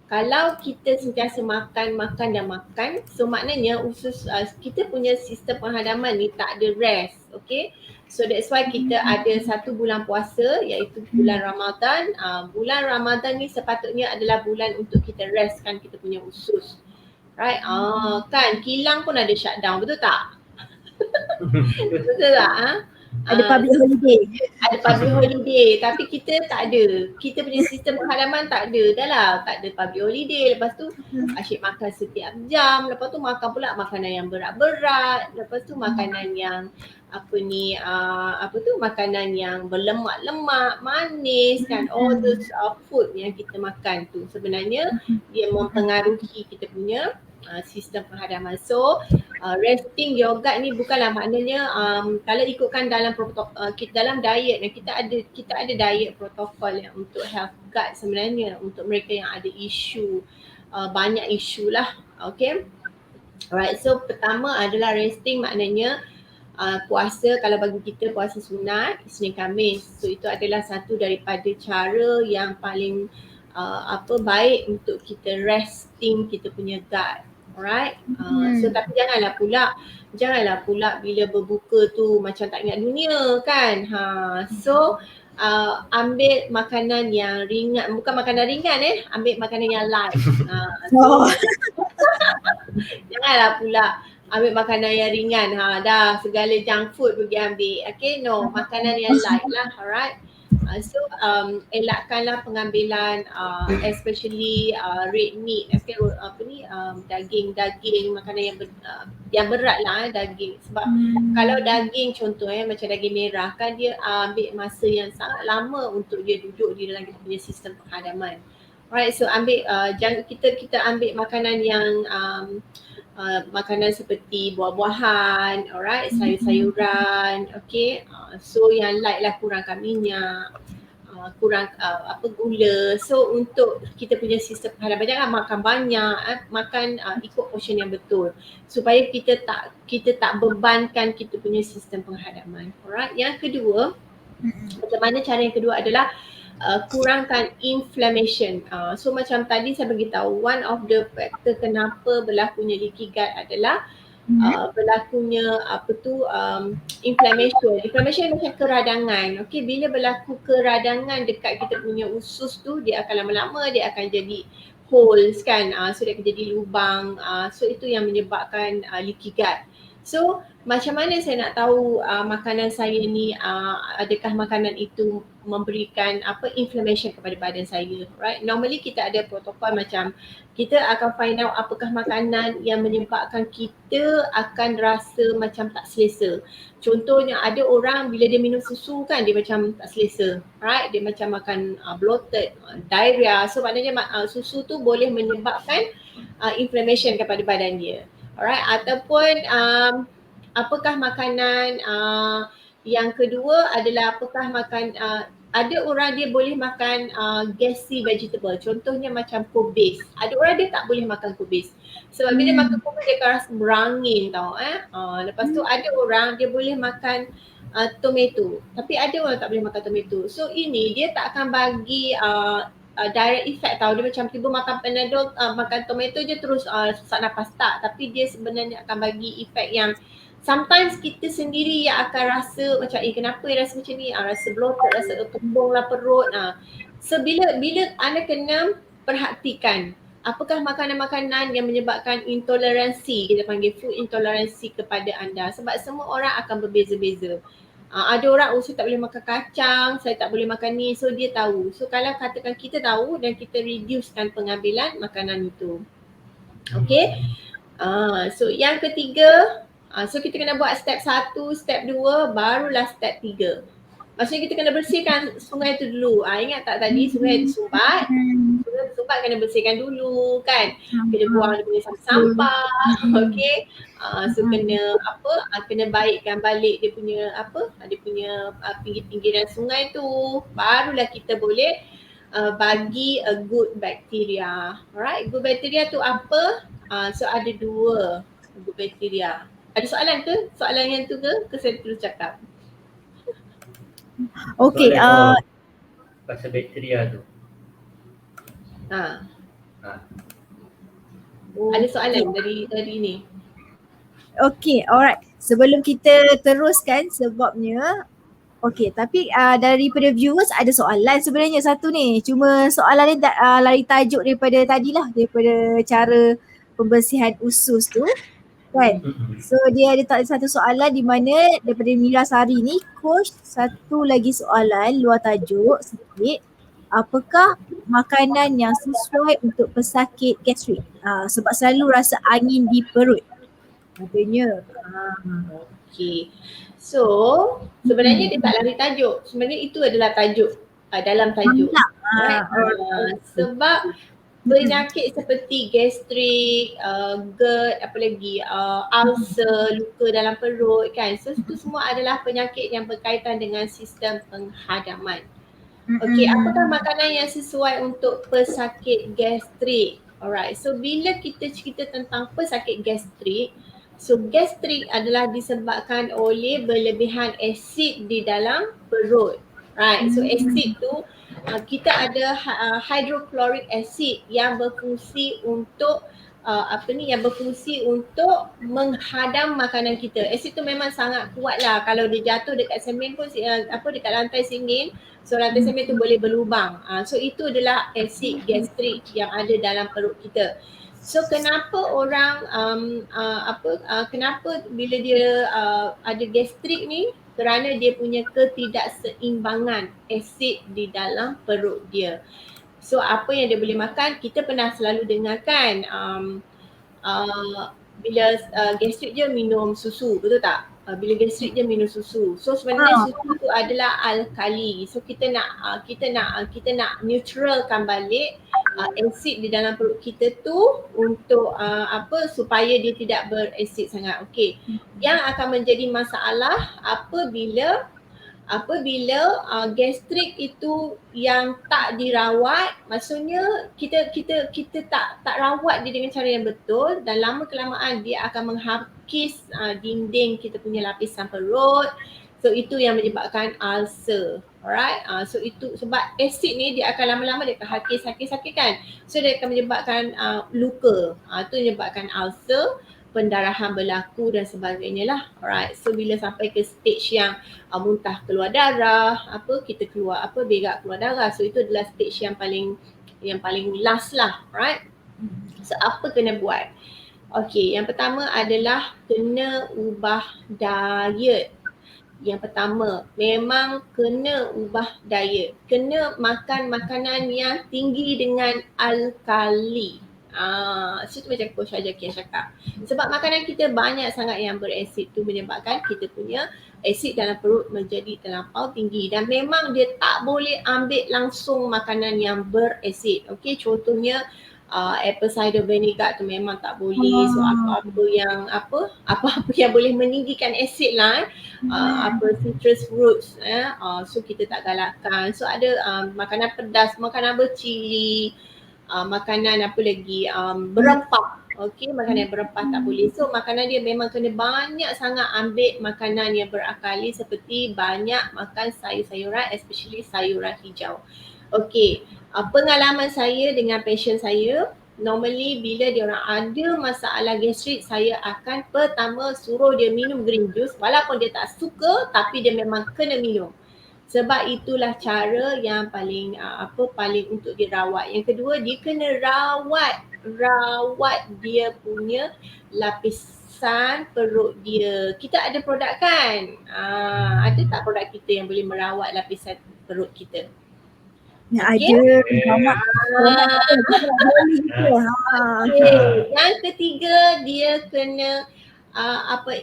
Kalau kita sentiasa makan, so maknanya usus kita punya sistem penghadaman ni tak ada rest, okay? So that's why kita ada 1 bulan puasa iaitu bulan Ramadan. Bulan Ramadan ni sepatutnya adalah bulan untuk kita restkan kita punya usus. Right? Kan kilang pun ada shutdown, betul tak? Betul tak? Ada public holiday. Ada public holiday tapi kita tak ada. Kita punya sistem penghadaman tak ada dah lah. Tak ada public holiday. Lepas tu asyik makan setiap jam. Lepas tu makan pula makanan yang berat-berat. Lepas tu makanan yang makanan yang berlemak-lemak, manis kan. All those food yang kita makan tu sebenarnya dia mempengaruhi kita punya sistem penghadaman. So resting your gut ni bukanlah maknanya kalau ikutkan dalam dalam diet, kita ada diet protokol yang untuk health gut sebenarnya untuk mereka yang ada isu banyak isu lah. Okay. Alright, so pertama adalah resting, maknanya puasa, kalau bagi kita puasa sunat Isnin Khamis. So itu adalah satu daripada cara yang paling baik untuk kita resting kita punya gut. Alright. So tapi janganlah pula bila berbuka tu macam tak ingat dunia kan. So ambil makanan yang ringan, bukan makanan ringan ambil makanan yang light. So janganlah pula ambil makanan yang ringan. Dah segala junk food pergi ambil. Okay, no, makanan yang light lah. Alright. So elakkanlah pengambilan especially red meat, okay, daging makanan yang berat lah, daging. Sebab kalau daging contoh macam daging merah kan, dia ambil masa yang sangat lama untuk dia duduk di dalam kita punya sistem penghadaman. Alright, so ambil jangan kita ambil makanan yang makanan seperti buah-buahan, alright, sayur-sayuran, okay. So yang light lah, kurangkan minyak, kurang gula. So untuk kita punya sistem penghadapan, jangan makan banyak, makan ikut portion yang betul supaya kita tak bebankan kita punya sistem penghadapan. Alright, yang kedua, macam mana cara yang kedua adalah kurangkan inflammation. So macam tadi saya beritahu, one of the factor kenapa berlakunya leaky gut adalah berlakunya inflammation. Inflammation macam keradangan. Okay, bila berlaku keradangan dekat kita punya usus tu, dia akan lama-lama dia akan jadi holes kan. So dia akan jadi lubang. So itu yang menyebabkan leaky gut. So macam mana saya nak tahu makanan saya ni adakah makanan itu memberikan inflammation kepada badan saya, right? Normally kita ada protokol macam kita akan find out apakah makanan yang menyebabkan kita akan rasa macam tak selesa. Contohnya ada orang bila dia minum susu kan, dia macam tak selesa, right? Dia macam makan bloated, diarrhea. So maknanya susu tu boleh menyebabkan inflammation kepada badan dia. Alright, ataupun apakah makanan yang kedua adalah apakah ada orang dia boleh makan gassy vegetable, contohnya macam kubis. Ada orang dia tak boleh makan kubis sebab bila dia makan kubis dia akan rasa berangin tau. Lepas tu ada orang dia boleh makan tomato, tapi ada orang tak boleh makan tomato. So ini dia tak akan bagi direct effect tau. Dia macam tiba makan Panadol, makan tomato je terus sesak nafas, tak. Tapi dia sebenarnya akan bagi effect yang sometimes kita sendiri yang akan rasa macam kenapa rasa macam ni, rasa bloated, rasa kembung lah perut. So bila anda kena perhatikan apakah makanan-makanan yang menyebabkan intoleransi, kita panggil food intoleransi kepada anda, sebab semua orang akan berbeza-beza. Ada orang saya tak boleh makan kacang, saya tak boleh makan ni, so dia tahu. So kalau katakan kita tahu dan kita reducekan pengambilan makanan itu. Okay. So yang ketiga, so kita kena buat step 1, step 2, barulah step 3. Maksudnya kita kena bersihkan sungai tu dulu. Ingat tak tadi sungai disumbat? Sungai disumbat kena bersihkan dulu kan. Kena buang dia punya sampah. Okay. So kena baikkan balik dia punya pinggir-pinggiran sungai tu. Barulah kita boleh bagi a good bacteria. Alright, good bacteria tu apa? So ada 2 good bacteria. Ada soalan ke? Soalan yang tu ke saya terus cakap? Okay. Pasal bakteria tu. Ada soalan dari ni? Okay, alright. Sebelum kita teruskan sebabnya, okay, tapi daripada viewers ada soalan sebenarnya satu ni. Cuma soalan ni lari tajuk daripada tadilah, daripada cara pembersihan usus tu. Kan? So dia ada satu soalan di mana daripada Mira Sari ni, coach, satu lagi soalan luar tajuk sikit. Apakah makanan yang sesuai untuk pesakit gastrik? Sebab selalu rasa angin di perut katanya. Okay. So sebenarnya dia tak lari tajuk. Sebenarnya itu adalah tajuk dalam tajuk. Sebab penyakit seperti gastrik, GERD, apa lagi, ulcer, luka dalam perut kan. So itu semua adalah penyakit yang berkaitan dengan sistem penghadaman. Okey, apakah makanan yang sesuai untuk pesakit gastrik? Alright, so bila kita cerita tentang pesakit gastrik, so gastrik adalah disebabkan oleh berlebihan asid di dalam perut. Right, so asid tu kita ada hydrochloric acid yang berfungsi untuk yang berfungsi untuk menghadam makanan kita. Asid tu memang sangat kuat lah. Kalau dia jatuh dekat semen pun dekat lantai semen, so lantai semen tu boleh berlubang. So itu adalah asid gastrik yang ada dalam perut kita. So kenapa orang kenapa bila dia ada gastrik ni? Kerana dia punya ketidakseimbangan asid di dalam perut dia. So apa yang dia boleh makan, kita pernah selalu dengarkan bila gastrik je minum susu, betul tak? Bila gastrik je minum susu. So sebenarnya susu tu adalah alkali. So kita nak neutralkan balik asid di dalam perut kita tu untuk supaya dia tidak berasid sangat. Okey. Yang akan menjadi masalah apabila gastrik itu yang tak dirawat, maksudnya kita tak rawat dia dengan cara yang betul, dan lama kelamaan dia akan menghakis dinding kita punya lapisan perut. So itu yang menyebabkan ulcer. Alright, so itu sebab asid ni dia akan lama-lama dia akan hakis kan. So dia akan menyebabkan luka. Itu menyebabkan ulcer, pendarahan berlaku dan sebagainya lah. Alright, so bila sampai ke stage yang muntah keluar darah, kita keluar berak keluar darah. So itu adalah stage yang paling last lah, right? So apa kena buat? Okay, yang pertama adalah kena ubah diet. Yang pertama, memang kena ubah diet. Kena makan makanan yang tinggi dengan alkali. So tu macam Coach Ajaki yang cakap. Sebab makanan kita banyak sangat yang berasid tu menyebabkan kita punya asid dalam perut menjadi terlampau tinggi. Dan memang dia tak boleh ambil langsung makanan yang berasid. Okay, contohnya apple cider vinegar tu memang tak boleh. So apa-apa yang boleh meninggikan asid lah, citrus fruits, so kita tak galakkan. So ada makanan pedas, makanan bercili, makanan apa lagi, berempah. Okey, makanan yang berempah tak boleh. So makanan dia memang kena banyak sangat ambil makanan yang berakali, seperti banyak makan sayur-sayuran, especially sayuran hijau. Okey, pengalaman saya dengan pasien saya, normally bila dia orang ada masalah gastrik, saya akan pertama suruh dia minum green juice, walaupun dia tak suka tapi dia memang kena minum. Sebab itulah cara yang paling paling untuk dirawat. Yang kedua, dia kena rawat dia punya lapisan perut dia. Kita ada produk kan? Ada tak produk kita yang boleh merawat lapisan perut kita? Ada. Yang ketiga, dia kena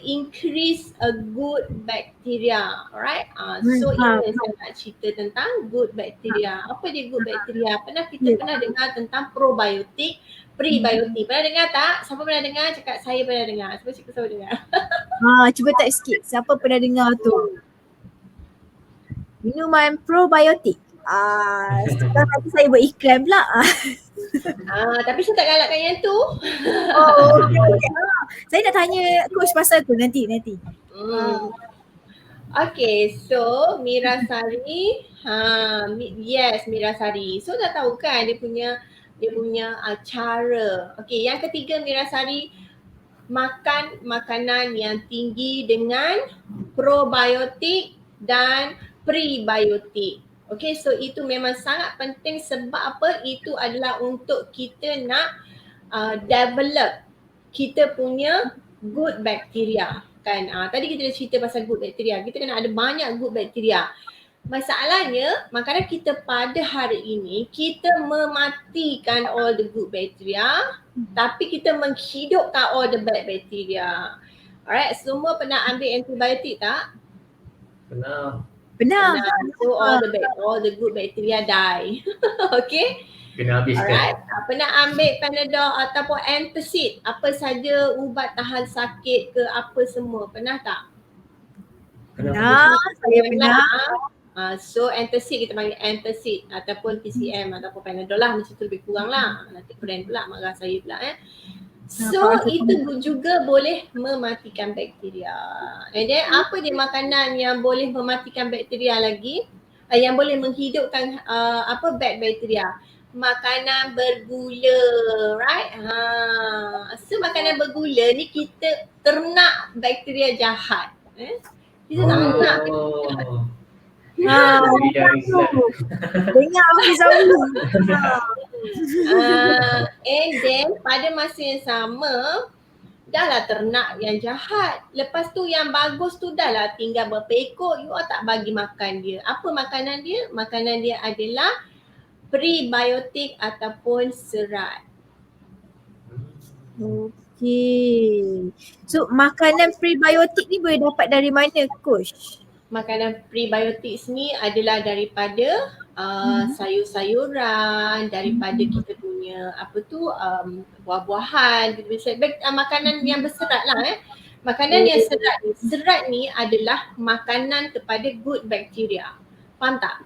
increase a good bacteria. Alright, so ini saya nak cerita tentang good bacteria. Apa dia good bacteria? Kita pernah dengar tentang probiotik, prebiotik. Pernah dengar tak? Siapa pernah dengar? Cakap saya pernah dengar. Siapa dengar? Cuba tak sikit. Siapa pernah dengar tu? Minuman probiotik. Sekarang nanti saya buat iklan pula. Tapi saya tak galakkan yang tu. Okay. Saya nak tanya coach pasal tu nanti. Okay, so Mirasari, yes Mirasari. So dah tahu kan dia punya cara. Okay, yang ketiga Mirasari, makan makanan yang tinggi dengan probiotik dan prebiotik. Okay, so itu memang sangat penting. Sebab apa? Itu adalah untuk kita nak develop kita punya good bacteria kan. Tadi kita dah cerita pasal good bacteria. Kita kena ada banyak good bacteria. Masalahnya, makanan kita pada hari ini, kita mematikan all the good bacteria, tapi kita menghidupkan all the bad bacteria. Alright, semua pernah ambil antibiotik tak? Pernah. So all the good bacteria die. Okay? Kena habiskan. Alright. Pernah ambil Panadol ataupun antacid, apa saja ubat tahan sakit ke apa semua. Pernah tak? Pernah. Saya pernah. So antacid kita panggil antacid ataupun PCM ataupun Panadol lah, macam tu lebih kurang lah. Nanti brand pula marah saya pula So itu juga boleh mematikan bakteria. And then apa dia makanan yang boleh mematikan bakteria lagi? Yang boleh menghidupkan bad bakteria. Makanan bergula, right? So makanan bergula ni kita ternak bakteria jahat. Kita tak nak. Dengar Hafiz Awi. And then pada masa yang sama, dah lah ternak yang jahat. Lepas tu yang bagus tu dah lah tinggal berapa ekor, you all tak bagi makan dia. Apa makanan dia? Makanan dia adalah prebiotik ataupun serat. Okey. So makanan prebiotik ni boleh dapat dari mana, Coach? Makanan prebiotik ni adalah daripada sayur-sayuran, daripada kita punya buah-buahan, makanan yang berserat lah Makanan yang serat ni adalah makanan kepada good bacteria. Faham tak?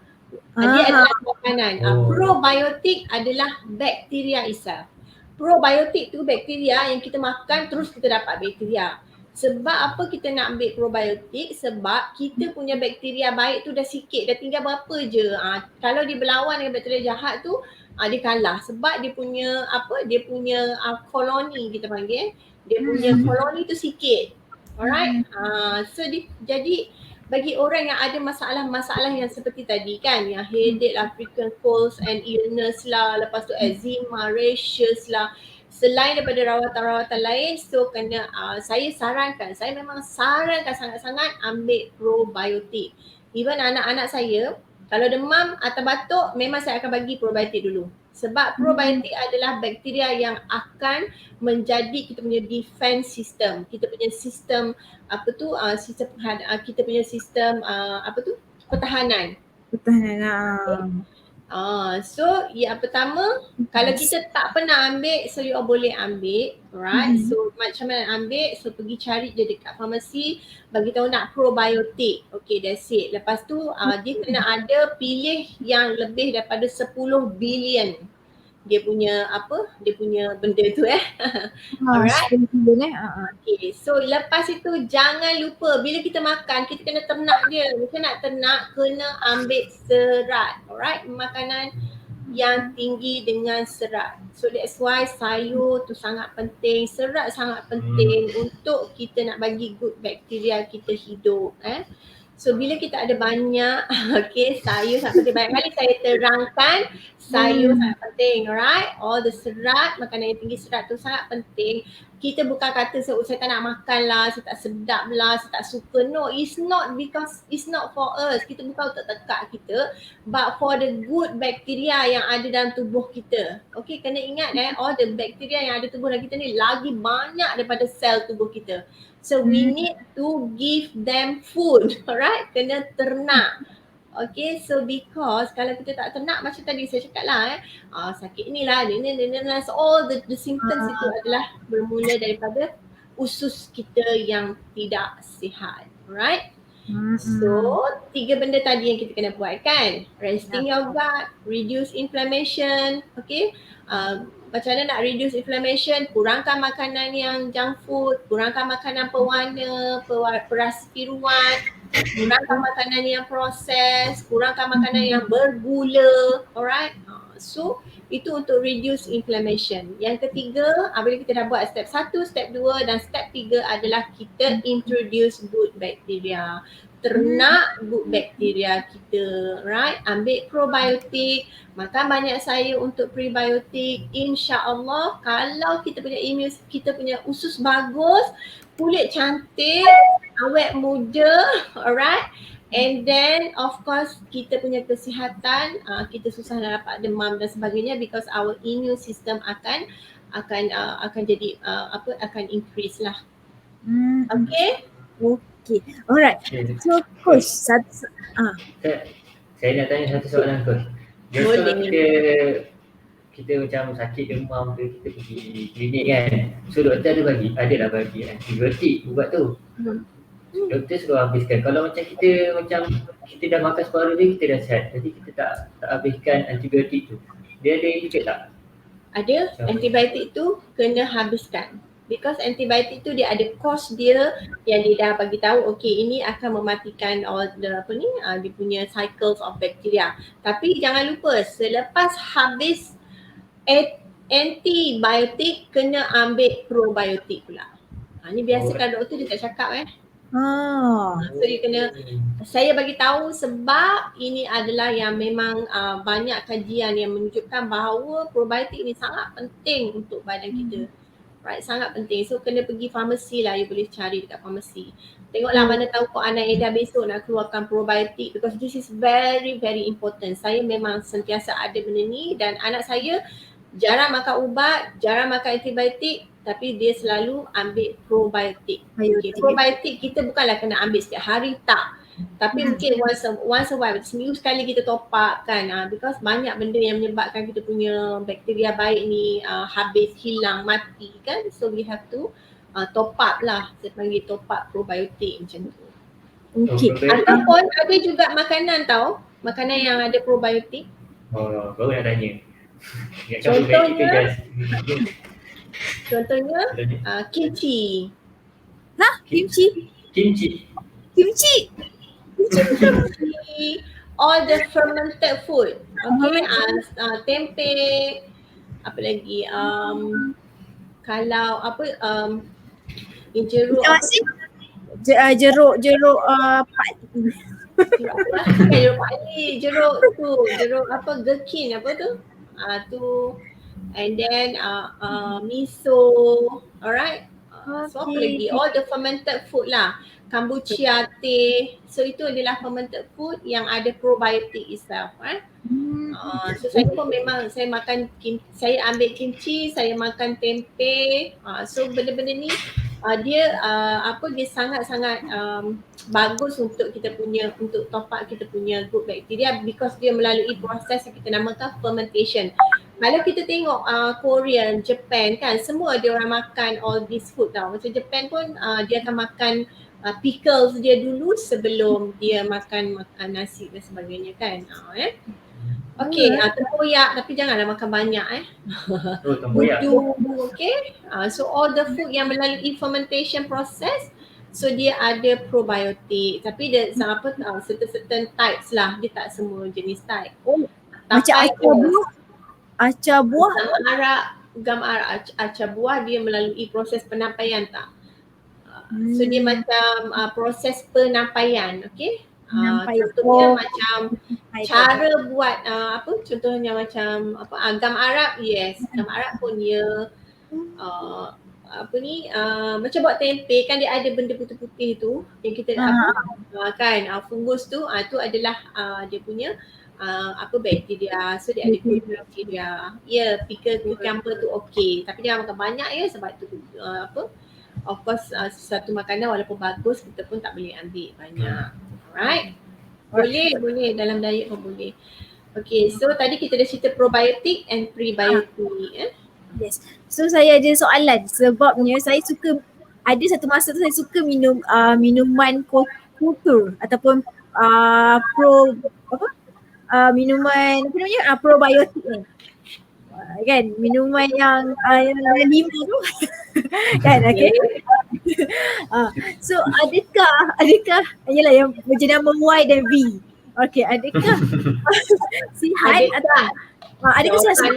Dia adalah makanan. Probiotik adalah bakteria itself. Probiotik tu bakteria yang kita makan terus kita dapat bakteria. Sebab apa kita nak ambil probiotik? Sebab kita punya bakteria baik tu dah sikit, dah tinggal berapa je. Kalau dia berlawan dengan bakteria jahat tu, dia kalah. Sebab dia punya koloni kita panggil. Dia punya koloni tu sikit. Alright? So jadi bagi orang yang ada masalah-masalah yang seperti tadi kan, yang headache lah, frequent colds and illness lah, lepas tu eczema, rashes lah, selain daripada rawatan-rawatan lain, so kena saya memang sarankan sangat-sangat ambil probiotik. Even anak-anak saya kalau demam atau batuk, memang saya akan bagi probiotik dulu. Sebab probiotik adalah bakteria yang akan menjadi kita punya defense system. Kita punya sistem pertahanan. So yang pertama, kalau kita tak pernah ambil, so you all boleh ambil, right? So macam mana ambil? So pergi cari je dekat farmasi, bagi tahu nak probiotik. Okay, that's it. Lepas tu dia kena ada pilih yang lebih daripada 10 bilion dia punya benda tu Alright. Okay, so lepas itu jangan lupa bila kita makan, kita kena ternak dia. Kita nak ternak, kena ambil serat. Alright, makanan yang tinggi dengan serat. So that's why sayur tu sangat penting, serat sangat penting untuk kita nak bagi good bakteria kita hidup. So bila kita ada banyak, okay, sayur sangat penting. Banyak kali saya terangkan sayur sangat penting, alright? All the serat, makanan yang tinggi serat tu sangat penting. Kita bukan kata saya tak nak makan lah, saya tak sedap lah, saya tak suka. No, it's not because it's not for us. Kita bukan untuk tekak kita, but for the good bacteria yang ada dalam tubuh kita. Okay, kena ingat all the bacteria yang ada tubuh dalam kita ni lagi banyak daripada sel tubuh kita. So we need to give them food, alright? Kena ternak. Okay, so because kalau kita tak ternak, macam tadi saya cakap lah sakit ni lah, so all the symptoms itu adalah bermula daripada usus kita yang tidak sihat, alright? So 3 benda tadi yang kita kena buat kan, resting your gut, reduce inflammation, okay? Macam mana nak reduce inflammation? Kurangkan makanan yang junk food, kurangkan makanan pewarna, perasa tiruan, kurangkan makanan yang proses, kurangkan makanan yang bergula, alright? So itu untuk reduce inflammation. Yang ketiga, bila kita dah buat step 1, step 2 dan step 3 adalah kita introduce good bacteria. Ternak good bacteria kita, right? Ambil probiotik, makan banyak sayur untuk prebiotik. InsyaAllah kalau kita punya kita punya usus bagus, kulit cantik, awet muda, alright? And then of course kita punya kesihatan, kita susah nak dapat demam dan sebagainya because our immune system akan jadi akan increase lah. Okay? Okay, alright. So Coach, saya nak tanya satu soalan Coach. Biasa kita macam sakit demam tu, kita pergi klinik kan. So doktor adalah bagi antibiotik ubat tu. Doktor suruh habiskan. Kalau macam kita dah makan separuh dia, kita dah sihat. Jadi kita tak habiskan antibiotik tu. Dia ada efek tak? Ada, antibiotik tu kena habiskan. Because antibiotik tu dia ada course dia yang dia dah bagi tahu okey ini akan mematikan all the dia punya cycles of bacteria. Tapi jangan lupa selepas habis antibiotik kena ambil probiotik pula. Ni biasa kalau doktor dia tak cakap So dia kena saya bagi tahu sebab ini adalah yang memang banyak kajian yang menunjukkan bahawa probiotik ni sangat penting untuk badan kita. Right, sangat penting. So kena pergi farmasi lah, you boleh cari dekat farmasi. Tengoklah mana tahu kau anak Eda besok nak keluarkan probiotik because this is very very important. Saya memang sentiasa ada benda ni dan anak saya jarang makan ubat, jarang makan antibiotik tapi dia selalu ambil probiotik. Okay, probiotik kita bukanlah kena ambil setiap hari, tak. Tapi mungkin once a while, seminggu sekali kita top up kan because banyak benda yang menyebabkan kita punya bakteria baik ni habis, hilang, mati kan. So we have to top up lah, saya panggil top up probiotik macam tu. Okay. Ataupun ada juga makanan tau, makanan yang ada probiotik. Baru nak tanya. Contohnya kimchi. Kimchi. All the fermented food. Okay, tempe, apa lagi? Kalau jeruk jeruk jeruk apa gherkin apa tu? Tu and then miso, alright. So apa lagi? All the fermented food lah. Kombucha, teh. So itu adalah fermented food yang ada probiotik itself. So saya pun memang saya ambil kimchi, saya makan tempe. So benda-benda ni dia sangat-sangat bagus untuk kita punya, untuk top up kita punya good bacteria because dia melalui proses yang kita namakan fermentation. Kalau kita tengok Korea, Japan kan, semua dia orang makan all this food tau. Macam Japan pun dia akan makan pickles dia dulu sebelum dia makan nasi dan sebagainya kan. Okay, tempoyak tapi janganlah makan banyak tempoyak. Okay. So all the food yang melalui fermentation process, so dia ada probiotik tapi dia certain types lah, dia tak semua jenis type. Macam acar buah. Gam arak, acar buah dia melalui proses penyampaian tak? So dia macam proses penyampaian, okay? Contohnya macam cara buat contohnya macam gam arak, yes. Gam arak pun dia macam buat tempe kan, dia ada benda putih-putih tu yang kita fungus tu, tu adalah dia punya bakteria. So dia ada bakteria. Ya, pickle cucumber tu okey, tapi jangan makan banyak sebab tu of course satu makanan walaupun bagus kita pun tak boleh ambil banyak. Alright. Boleh dalam diet pun boleh. Okay, so tadi kita dah cerita probiotik and prebiotik. Yes. So saya ada soalan sebabnya saya suka, ada satu masa tu saya suka minum minuman kultur ataupun minuman probiotik ni. Kan minuman yang 5 tu kan, okay. So adakah ialah yang berjenama Y dan V, okay, adakah sihat atau adakah sihat?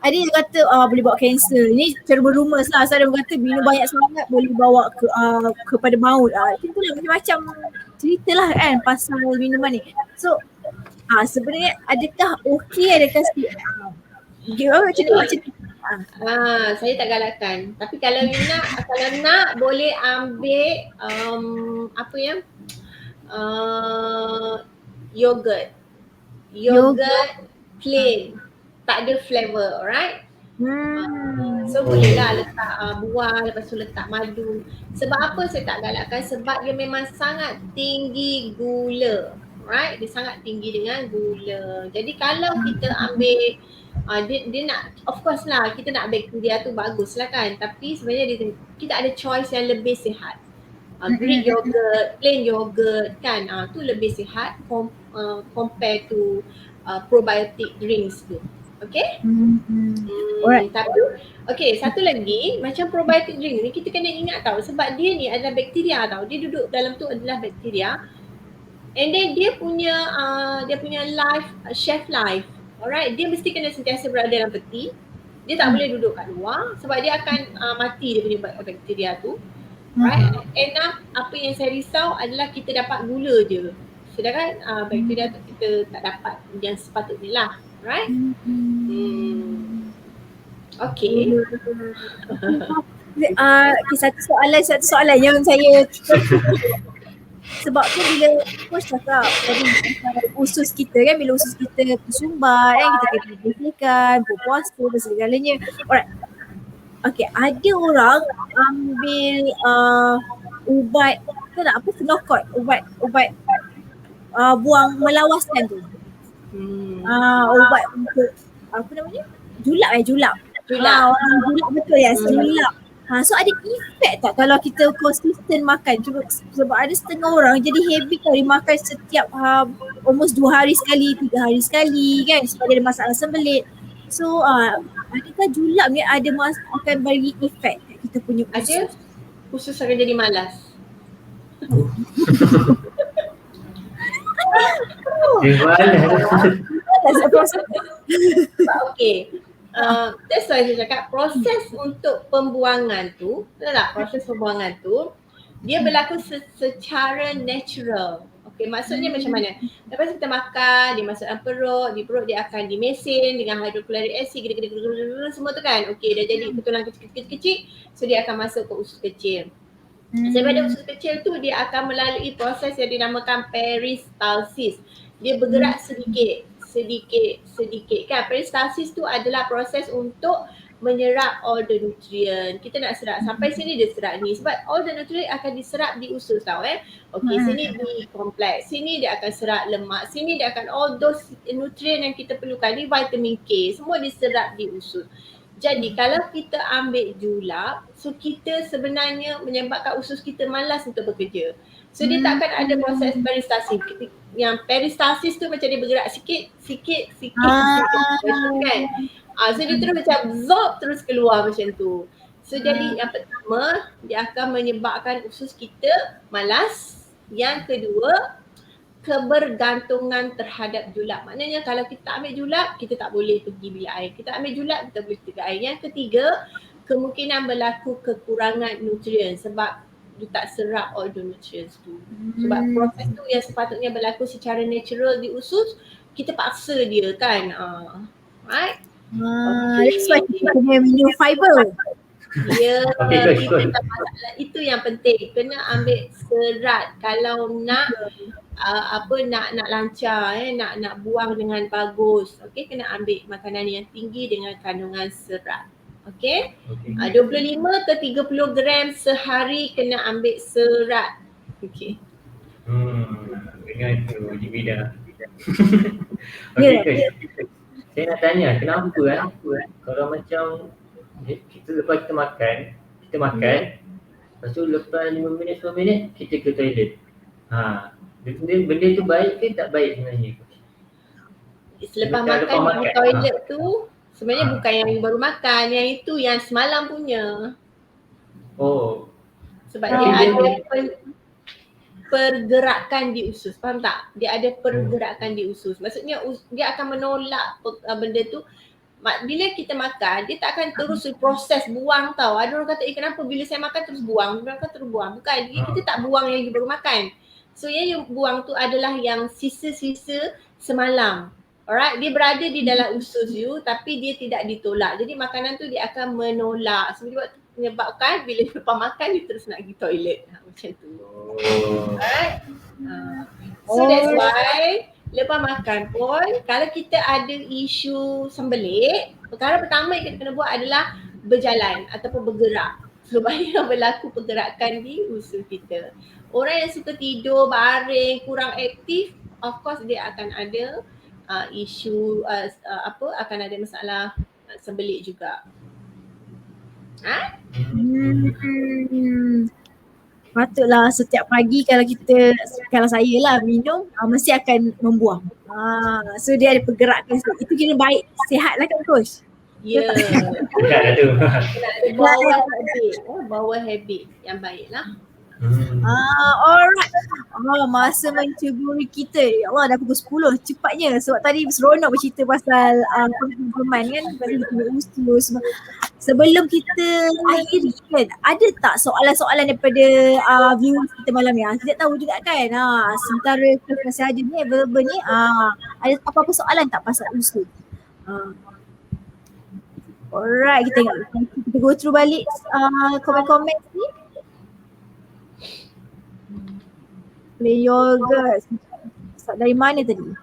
Ada yang kata boleh bawa kanser. Ni cara berrumus lah. So ada yang kata minum banyak sangat boleh bawa kepada maut. Itulah macam-macam cerita lah kan pasal minuman ni. So sebenarnya adakah okey, adakah saya tak galakkan. Tapi kalau nak boleh ambil yogurt plain, tak ada flavor, alright? So bolehlah letak buah, lepas tu letak madu. Sebab apa saya tak galakkan? Sebab dia memang sangat tinggi gula, right? Dia sangat tinggi dengan gula. Jadi kalau kita ambil dia nak, of course lah kita nak bakteria tu bagus lah kan, tapi sebenarnya kita ada choice yang lebih sihat. Greek yogurt, plain yogurt kan, tu lebih sihat compare to probiotic drinks tu. Okay? Alright. Tapi okay, satu lagi macam probiotic drink ni kita kena ingat tau, sebab dia ni adalah bakteria tau. Dia duduk dalam tu adalah bakteria. And then dia punya shelf life. Alright, dia mesti kena sentiasa berada dalam peti. Dia tak boleh duduk kat luar sebab dia akan mati dia punya bakteria tu. Right? End up apa yang saya risau adalah kita dapat gula je. Sedangkan bakteria tu kita tak dapat yang sepatutnya lah. Right? Okay. Satu soalan yang saya sebab tu bila coach cakap tadi usus kita kan, bila usus kita tersumbat kan, kita kena bersihkan, berpuasa dan segalanya. Alright. Okay, ada orang ambil ubat Fenokot, ubat buang melawaskan tu. Ubat untuk apa namanya? Julap. Orang julap betul ya, julap. So ada efek tak kalau kita konsisten makan? Cuba, sebab ada setengah orang jadi habit tau, dia makan setiap almost 2 hari sekali, 3 hari sekali kan, sebab dia ada masalah sembelit. So adakah julap ni akan bagi efek kat kita punya usus? Ada, usus akan jadi malas. Okay. That's why saya cakap proses untuk pembuangan tu, betul tak? Proses pembuangan tu dia berlaku secara natural. Okay, maksudnya macam mana? Lepas kita makan, dia masuk dalam perut, di perut dia akan dimesin dengan hydrochloric acid, semua tu kan. Okay, dah jadi ketulang kecil-kecil, so dia akan masuk ke usus kecil. Daripada usus kecil tu dia akan melalui proses yang dinamakan peristalsis. Dia bergerak sedikit kan. Peristalsis tu adalah proses untuk menyerap all the nutrient. Kita nak serap sampai sini, dia serap ni sebab all the nutrient akan diserap di usus tau Okay, sini B kompleks, sini dia akan serap lemak, sini dia akan all those nutrient yang kita perlukan, ni vitamin K, semua diserap di usus. Jadi kalau kita ambil julap, so kita sebenarnya menyebabkan usus kita malas untuk bekerja. So dia takkan ada proses peristalsis. Yang peristalsis tu macam dia bergerak sikit kan. So dia terus macam absorb terus keluar macam tu. So jadi yang pertama, dia akan menyebabkan usus kita malas. Yang kedua, kebergantungan terhadap julap. Maknanya kalau kita ambil julap, kita tak boleh pergi bilik air. Kita ambil julap, kita boleh pergi air. Yang ketiga, kemungkinan berlaku kekurangan nutrien sebab dia tak serap all the nutrients tu. Sebab proses tu yang sepatutnya berlaku secara natural di usus, kita paksa dia kan. Right? That's why kita kena minum fiber. Ya, itu yang penting. Kena ambil serat kalau nak nak lancar nak buang dengan bagus. Okey, kena ambil makanan yang tinggi dengan kandungan serat. Okey. 25 ke 30 gram sehari kena ambil serat. Okey. Dengan tu Jibida. Okey guys. Saya nak tanya kenapa kalau macam kita lepas kita makan, lepas tu lepas 5 minit 10 minit kita ke toilet. Benda tu baik ke tak baik sebenarnya? Selepas makan di toilet tu sebenarnya bukan yang baru makan, yang itu yang semalam punya. Sebab dia ada pergerakan di usus, faham tak? Dia ada pergerakan di usus. Maksudnya dia akan menolak benda tu. Bila kita makan, dia tak akan terus proses buang tau. Ada orang kata, kenapa bila saya makan terus buang? Bukan, kita tak buang yang baru makan. So yang buang tu adalah yang sisa-sisa semalam. Alright, dia berada di dalam usus you tapi dia tidak ditolak. Jadi makanan tu dia akan menolak. So menyebabkan bila lepas makan dia terus nak pergi toilet. Macam tu. Alright. So that's why lepas makan pun kalau kita ada isu sembelit, perkara pertama yang kita kena buat adalah berjalan ataupun bergerak supaya berlaku pergerakan di usus kita. Orang yang suka tidur, baring, kurang aktif, of course dia akan ada isu akan ada masalah sembelit juga. Patutlah setiap pagi kalau saya lah minum mesti akan membuang. So dia ada pergerakan sikit. Itu kira baik, sihat lah kan coach? Ya, Dekat lah tu. kena ada bawah habit yang baik lah. Alright. Masa mencuburi kita. Ya Allah, dah pukul 10. Cepatnya. Sebab tadi seronok bercerita pasal pengalaman kan. Pasal kita punya usus. Sebelum kita akhiri kan, ada tak soalan-soalan daripada viewers kita malam ni? Kita tahu juga kan. Sementara kita saja ni, verbal ni, ada apa-apa soalan tak pasal usus? Alright, kita tengok. Kita go through balik komen-komen ni. Play yogurt. Dari mana tadi?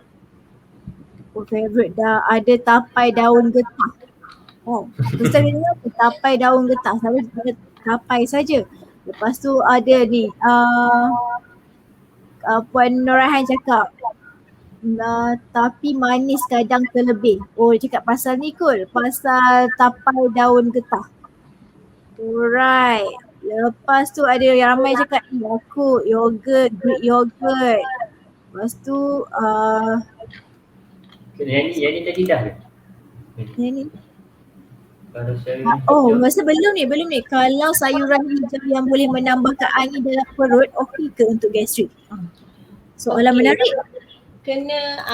Favorite dah ada tapai daun getah. Ustaz ni tapai daun getah. Selalu tapai saja. Lepas tu ada ni Puan Nuraihan cakap tapi manis kadang terlebih. Dia cakap pasal ni kot. Pasal tapai daun getah. Alright. Lepas tu ada yang ramai cakap Yakult, yogurt, Greek yogurt. Lepas tu Yang ni tadi dah ke? yang ni. Kalau saya Masa belum ni. Kalau sayuran hijau yang boleh menambahkan angin dalam perut, okey ke untuk gastrik? Soalan menarik. Kena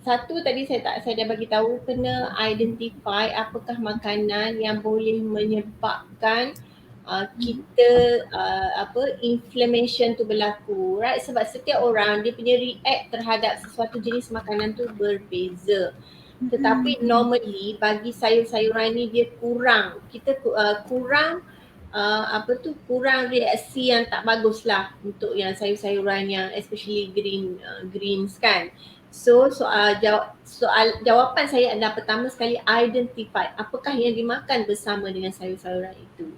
satu tadi saya dah bagi tahu, kena identify apakah makanan yang boleh menyebabkan kita inflammation tu berlaku, right? Sebab setiap orang dia punya react terhadap sesuatu jenis makanan tu berbeza. Tetapi normally bagi sayur-sayuran ni dia kurang, kita kurang reaksi yang tak bagus lah untuk yang sayur-sayuran yang especially greens kan. So jawapan saya adalah pertama sekali identify apakah yang dimakan bersama dengan sayur-sayuran itu.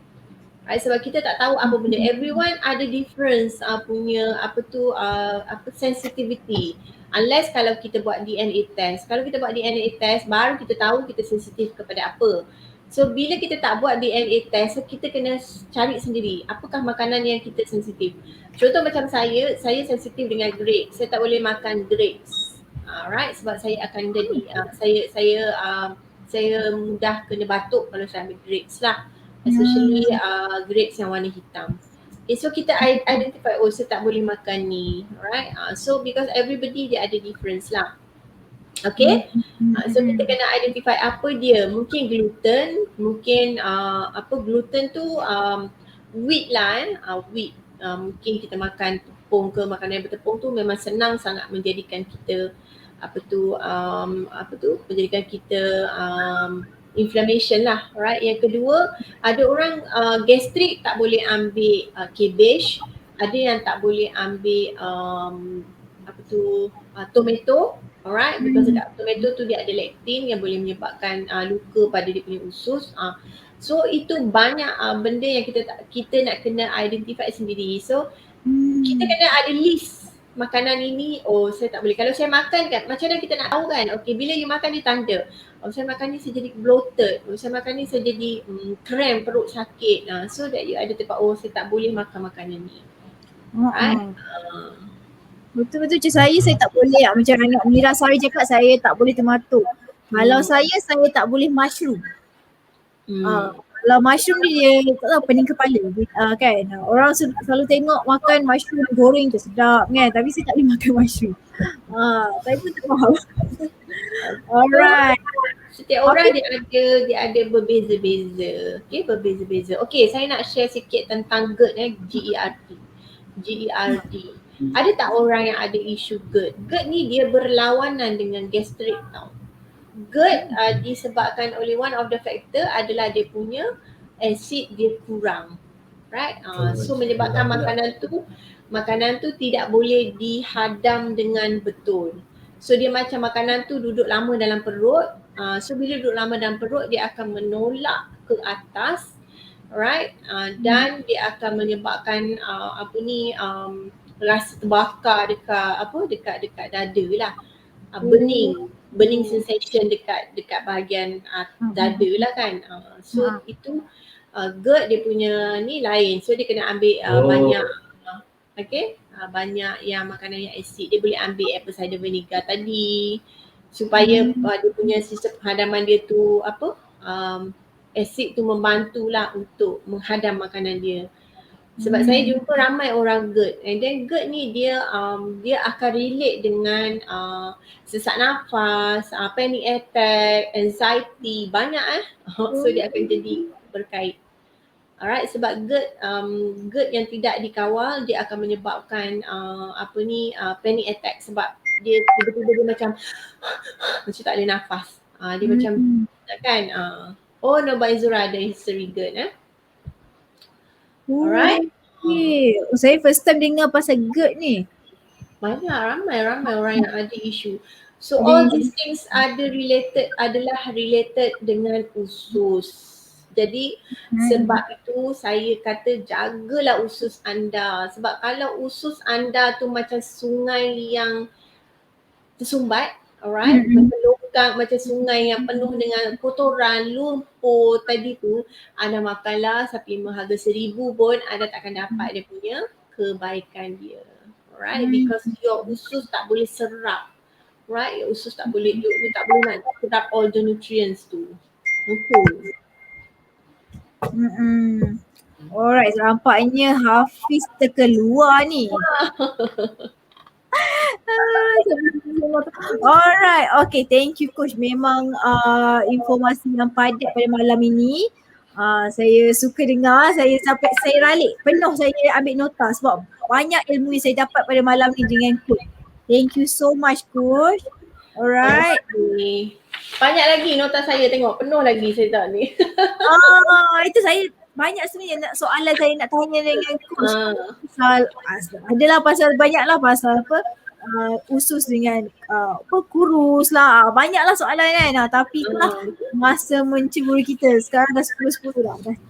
Right, sebab kita tak tahu apa benda. Everyone ada difference punya sensitivity. Unless kalau kita buat DNA test. Kalau kita buat DNA test baru kita tahu kita sensitif kepada apa. So bila kita tak buat DNA test, so kita kena cari sendiri apakah makanan yang kita sensitif. Contoh macam saya sensitif dengan grapes. Saya tak boleh makan grapes. Right, sebab saya akan jadi saya mudah kena batuk kalau saya ambil grapes lah. Especially grapes yang warna hitam. Okay, so kita identify, saya tak boleh makan ni, alright? So because everybody dia ada difference lah. Okay, so kita kena identify apa dia. Mungkin gluten, gluten tu wheat lah wheat. Mungkin kita makan tepung ke, makanan yang bertepung tu memang senang sangat menjadikan kita menjadikan kita inflammation lah, right? Yang kedua, ada orang gastrik tak boleh ambil cabbage, ada yang tak boleh ambil tomato, alright? Because tomato tu dia ada lectin yang boleh menyebabkan luka pada dia punya usus. So itu banyak benda yang kita nak kena identify sendiri. So kita kena ada list makanan ini, saya tak boleh. Kalau saya makan kan, macam mana kita nak tahu kan? Okay, bila you makan dia tanda. Saya makan ni saya jadi bloated. Saya makan ni saya jadi cramp, perut sakit. So that you ada tempat, saya tak boleh makan makanan ni. Betul-betul macam saya tak boleh macam anak Mira Sari cakap, saya tak boleh tomato. Kalau saya tak boleh mushroom. Kalau mushroom dia tak tahu pening kepala kan. Orang selalu tengok makan mushroom goreng tu sedap kan, tapi saya tak boleh makan mushroom. Saya pun tak faham. Alright. Setiap orang dia ada berbeza-beza. Okay, berbeza-beza. Okay, saya nak share sikit tentang GERD GERD. Ada tak orang yang ada isu GERD? GERD ni dia berlawanan dengan gastrik tau. GERD disebabkan oleh one of the factor adalah dia punya acid dia kurang, right? So menyebabkan makanan tu tidak boleh dihadam dengan betul. So dia macam makanan tu duduk lama dalam perut. So bila duduk lama dalam perut dia akan menolak ke atas, right? Dan dia akan menyebabkan rasa terbakar dekat dada lah. Burning sensation dekat bahagian dada lah kan. So itu GERD dia punya ni lain. So dia kena ambil banyak banyak yang makanan yang asid. Dia boleh ambil apple cider vinegar tadi supaya dia punya sistem penghadaman dia tu asid tu membantulah untuk menghadam makanan dia. Sebab saya jumpa ramai orang GERD, and then GERD ni dia akan relate dengan sesak nafas, panic attack, anxiety, banyak so dia akan jadi berkait. Alright, sebab GERD yang tidak dikawal dia akan menyebabkan panic attack, sebab dia tiba-tiba dia macam macam tak boleh nafas. Dia macam kan Nobak Izura ada history GERD Alright. Okay. Saya first time dengar pasal GERD ni. Ramai orang yang ada isu. So all these things adalah related dengan usus. Jadi sebab itu saya kata jagalah usus anda. Sebab kalau usus anda tu macam sungai yang tersumbat, alright, macam longkang, macam sungai yang penuh dengan kotoran, lumpur tadi tu, anda makanlah sapi harga 1,000 pun anda takkan dapat dia punya kebaikan dia. Alright, because your usus tak boleh serap. Right, your usus tak boleh, you tak boleh nak serap all the nutrients tu. Alright, nampaknya Hafiz terkeluar ni. Alright, okay, thank you Coach. Memang informasi yang padat pada malam ini. Saya suka dengar, saya ralik penuh, saya ambil nota sebab banyak ilmu yang saya dapat pada malam ni dengan Coach. Thank you so much Coach. Alright. Banyak lagi nota saya, tengok penuh lagi saya tak ni. Itu saya banyak sebenarnya soalan saya nak tanya dengan Coach. Adalah pasal banyaklah pasal usus dengan kurus lah, banyaklah soalan kan. Tapi itulah masa menceburi kita. Sekarang dah 10:10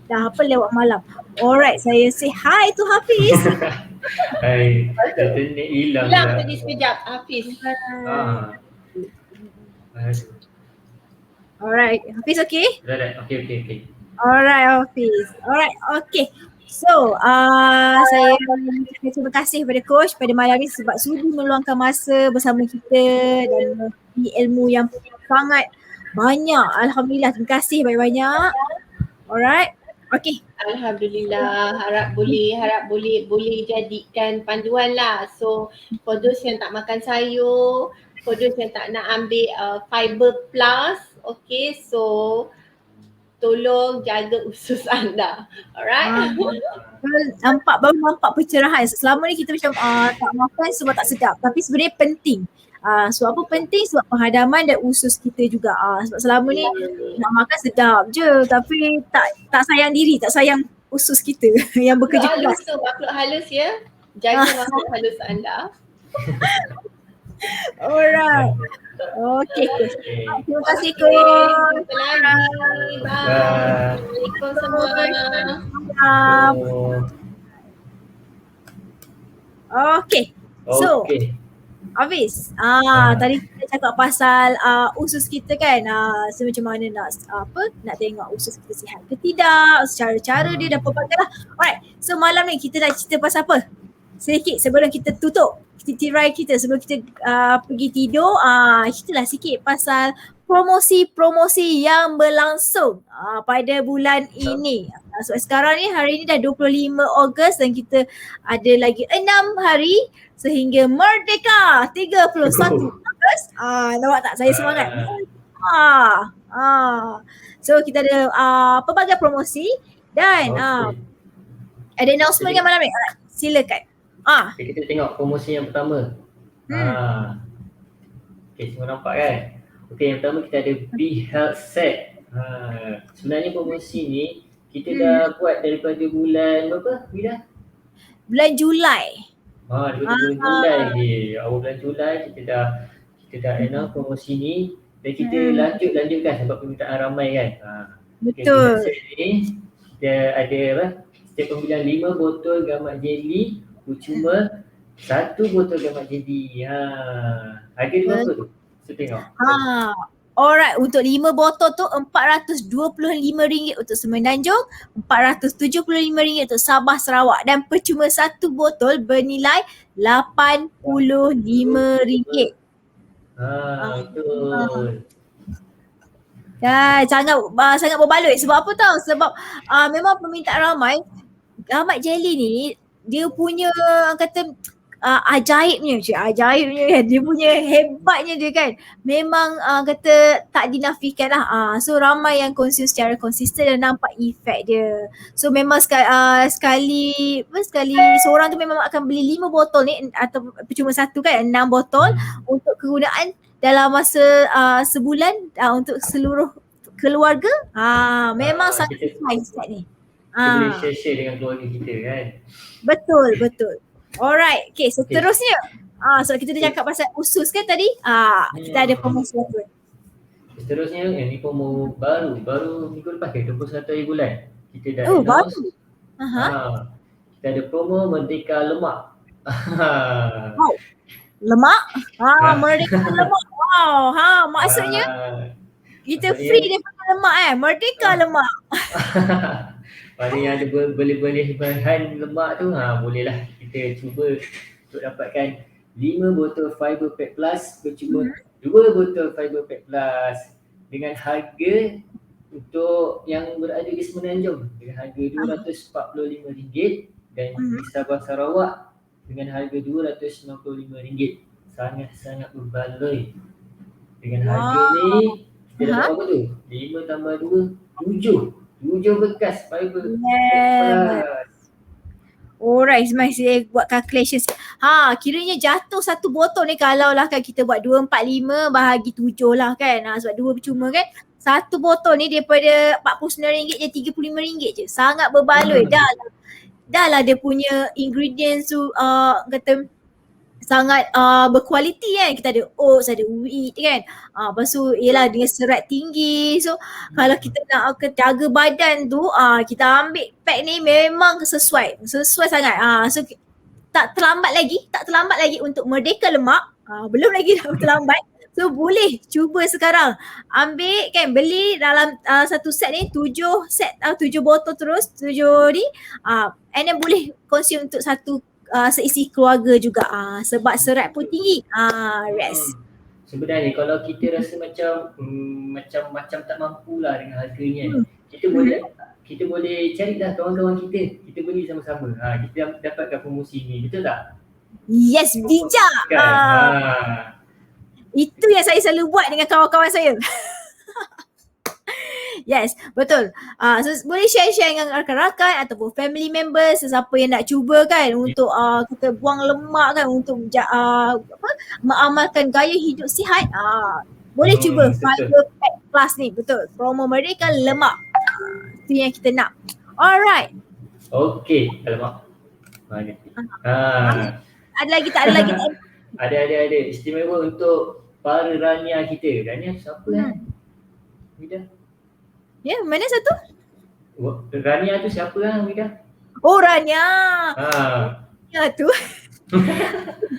dah lewat malam. Alright, saya say hi to Hafiz. Hai, katanya hilang tadi sekejap Hafiz. Alright, Hafiz okay? Okay. Alright Hafiz. Alright, okay. So, saya terima kasih kepada Coach pada malam ni sebab sudi meluangkan masa bersama kita dan ilmu yang sangat banyak. Alhamdulillah, terima kasih banyak-banyak. Alright, okay. Alhamdulillah, harap boleh jadikan panduan lah. So, for those yang tak makan sayur, for those yang tak nak ambil fiber plus, okay, so tolong jaga usus anda. Alright. Baru nampak pencerahan. Selama ni kita macam tak makan sebab tak sedap. Tapi sebenarnya penting. Sebab apa penting? Sebab penghadaman dan usus kita juga. Sebab selama ni nak makan sedap je. Tapi tak sayang diri, tak sayang usus kita yang bekerja keras. Makhluk halus ya. Jaga makhluk halus anda. Alright. Okay. Terima kasih Coach. Jumpa lagi. Bye. Assalamualaikum semua. Okay. So, Hafiz, tadi kita cakap pasal usus kita kan, macam mana nak tengok usus kita sihat ke tidak, cara-cara dia dan pelbagai lah. Alright, so malam ni kita dah cerita pasal apa? Sedikit sebelum kita tutup tirai kita, sebelum kita pergi tidur, ceritalah sikit pasal promosi-promosi yang berlangsung pada bulan ini. So sekarang ni hari ni dah 25 Ogos dan kita ada lagi 6 hari sehingga Merdeka 31 Ogos. Nampak tak saya semangat? So kita ada pelbagai promosi dan ada announcement kan malam ni. Silakan. Kita tengok promosi yang pertama. Okay, semua nampak kan? Okay, yang pertama kita ada B-Health Set. Sebenarnya promosi ni kita dah buat daripada bulan berapa? Bulan Julai. Daripada bulan Julai ni. Awal bulan Julai kita dah announce promosi ni dan kita lanjutkan sebab permintaan ramai kan. Betul. Okay, ni kita ada setiap pembelian 5 botol gamak jelly cuma 1 botol gamak jelly. Harga dia berapa tu? Kita tengok. Alright, untuk 5 botol tu RM425 untuk Semenanjung, RM475 untuk Sabah Sarawak dan percuma satu botol bernilai RM85. Betul. Ya, sangat berbaloi. Sebab apa tahu? Sebab memang permintaan ramai. Ahmad Jelly ni dia punya kata ajaibnya kan. Dia punya hebatnya dia kan. Memang kata tak dinafikan lah. So ramai yang konsum secara konsisten dan nampak efek dia. So memang sekali seorang tu memang akan beli 5 botol ni atau cuma satu kan, 6 botol untuk kegunaan dalam masa sebulan untuk seluruh keluarga. Memang sangat sesuai ni. Kita boleh share dengan keluarga kita kan. Betul. Alright, okay, seterusnya. So kita dah cakap pasal usus kan tadi. Kita ada promosi apa? Seterusnya yang ni promo baru minggu lepas ke 21 hari bulan. Kita dah baru. Kita ada promo Merdeka Lemak. Wow. Lemak? Merdeka Lemak. Wow, maksudnya kita free daripada lemak Merdeka Lemak. Mana yang ada boleh bahan lemak tu, bolehlah kita cuba untuk dapatkan 5 botol Fiber Pack Plus percuma 2 botol Fiber Pack Plus dengan harga untuk yang berada di Semenanjung dengan harga RM245 dan di Sabah Sarawak dengan harga RM295. Sangat-sangat berbaloi. Dengan harga ni kita dapat apa tu? 5 tambah 2, 7 bekas fiber. Alright, masih buat calculation. Kiranya jatuh satu botol ni kalau lah kan kita buat 245 bahagi 7 lah kan. Sebab 2 percuma kan. Satu botol ni daripada RM49 je RM35 je. Sangat berbaloi. Dah lah dia punya ingredients tu kata sangat berkualiti kan. Kita ada oats, ada wheat kan. Lepas tu ialah dengan serat tinggi. So kalau kita nak jaga badan tu kita ambil pack ni memang sesuai sangat. So tak terlambat lagi untuk Merdeka Lemak. Belum lagi dah terlambat. So boleh cuba sekarang. Ambil kan, beli dalam satu set ni 7 botol terus, 7 ni. And then boleh konsum untuk satu seisi keluarga juga sebab serat pun tinggi. Sebenarnya kalau kita rasa macam tak mampulah dengan harganya, kita boleh carilah kawan-kawan kita beli sama-sama. Kita dapatkan promosi ni, betul tak? Yes, bijak. Itu yang saya selalu buat dengan kawan-kawan saya. Yes, betul. So boleh share dengan rakan-rakan ataupun family members, sesiapa yang nak cuba kan untuk kita buang lemak kan, untuk mengamalkan gaya hidup sihat. Boleh cuba Fiber Pack Plus ni, betul. Promo Merdeka Lemak. Itu yang kita nak. Alright. Okey, lemak. Ada lagi tak? Ada. Istimewa untuk para Rania kita. Rania siapa kan? Mida. Ya, mana satu? Rania tu siapa lah Mida? Oh, Rania.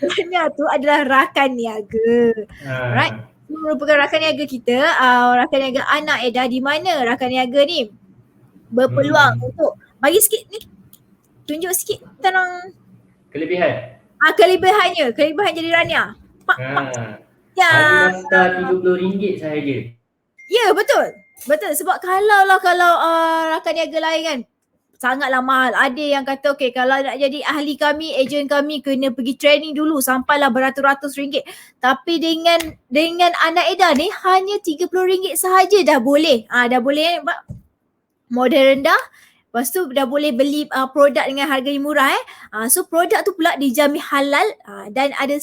Rania tu adalah rakan niaga. Right? Merupakan rakan niaga kita, rakan niaga anak Eda, di mana rakan niaga ni berpeluang untuk bagi sikit ni, tunjuk sikit tentang kelebihan jadi Rania. Ya. Harga RM30 sahaja. Ya, betul sebab kalau rakan niaga lain kan sangatlah mahal. Ada yang kata okey, kalau nak jadi ahli kami, ejen kami kena pergi training dulu sampailah beratus-ratus ringgit. Tapi dengan anak Eda ni hanya RM30 sahaja dah boleh. Dah boleh modal rendah. Lepas tu dah boleh beli produk dengan harga yang murah So produk tu pula dijamin halal dan ada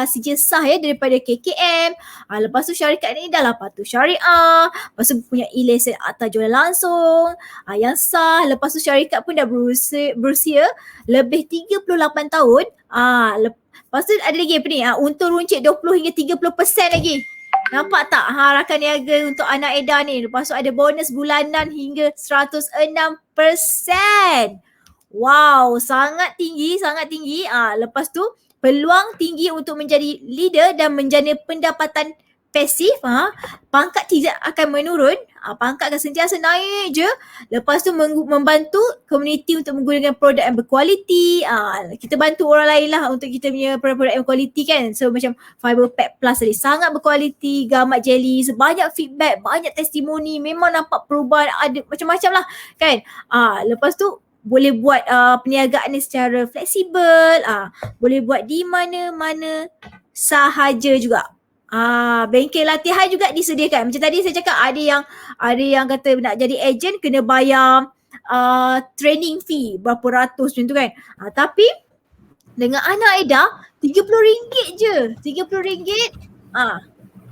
sijil sah daripada KKM. Lepas tu syarikat ni dah lah patuh syariah. Lepas tu punya lesen akta jualan langsung yang sah. Lepas tu syarikat pun dah berusia lebih 38 tahun. Lepas tu ada lagi apa ni? Untung runcit 20 hingga 30% lagi. Nampak tak rakan niaga untuk anak Eda ni? Lepas tu ada bonus bulanan hingga 106%. Wow, sangat tinggi. Lepas tu peluang tinggi untuk menjadi leader dan menjana pendapatan pasif, pangkat tidak akan menurun, pangkat akan sentiasa naik je. Lepas tu membantu community untuk menggunakan produk yang berkualiti. Kita bantu orang lain lah untuk kita punya produk-produk yang berkualiti kan. So macam Fiber Pack Plus tadi sangat berkualiti, Gamat Jelly, banyak feedback, banyak testimoni, memang nampak perubahan, ada macam-macam lah kan. Lepas tu boleh buat perniagaan ni secara fleksibel, boleh buat di mana-mana sahaja juga. Bengkel latihan juga disediakan. Macam tadi saya cakap ada yang kata nak jadi ejen kena bayar training fee berapa ratus macam tu kan. Tapi dengan Ana Aida RM30 je. RM30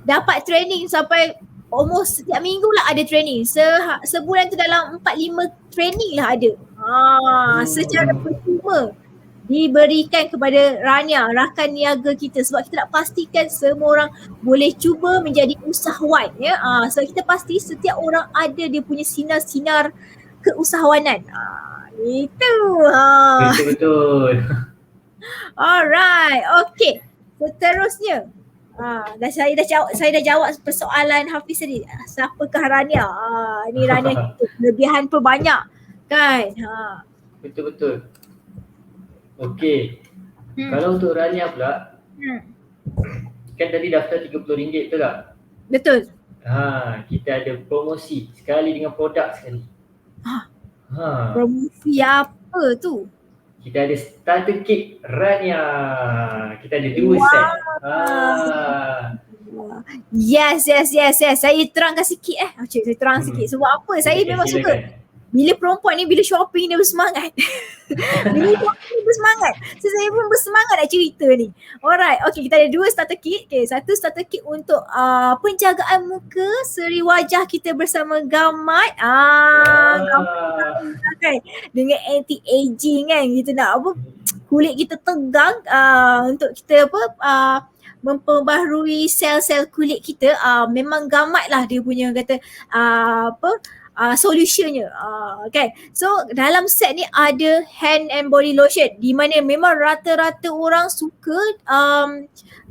dapat training sampai almost setiap minggu lah ada training. Sebulan tu dalam 4-5 training lah ada. Secara percuma diberikan kepada Rania, rakan niaga kita, sebab kita nak pastikan semua orang boleh cuba menjadi usahawan ya. So kita pasti setiap orang ada dia punya sinar-sinar keusahawanan. Itu. Betul-betul. Alright, okay. Seterusnya. Saya dah jawab persoalan Hafiz tadi. Siapakah Rania? Ni Rania kita. Kelebihan pun banyak kan. Betul-betul. Okey. Kalau untuk Rania pula, kan tadi daftar RM30 betul tak? Betul. Kita ada promosi sekali dengan produk sekali. Promosi apa tu? Kita ada starter kit Rania. Kita ada 2 set. Yes. Saya terangkan sikit saya terang sikit. Sebab apa? Saya memang suka. Bila perempuan ni bila shopping dia bersemangat. Bila shopping dia bersemangat. So saya pun bersemangat nak cerita ni. Alright, okay, kita ada 2 starter kit. Okay, satu starter kit untuk penjagaan muka seri wajah kita bersama Gamat. Gamat kan, dengan anti-aging kan. Kita nak kulit kita tegang untuk kita memperbaharui sel-sel kulit kita. Memang Gamat lah dia punya kata solutionnya. Okay. So dalam set ni ada hand and body lotion, di mana memang rata-rata orang suka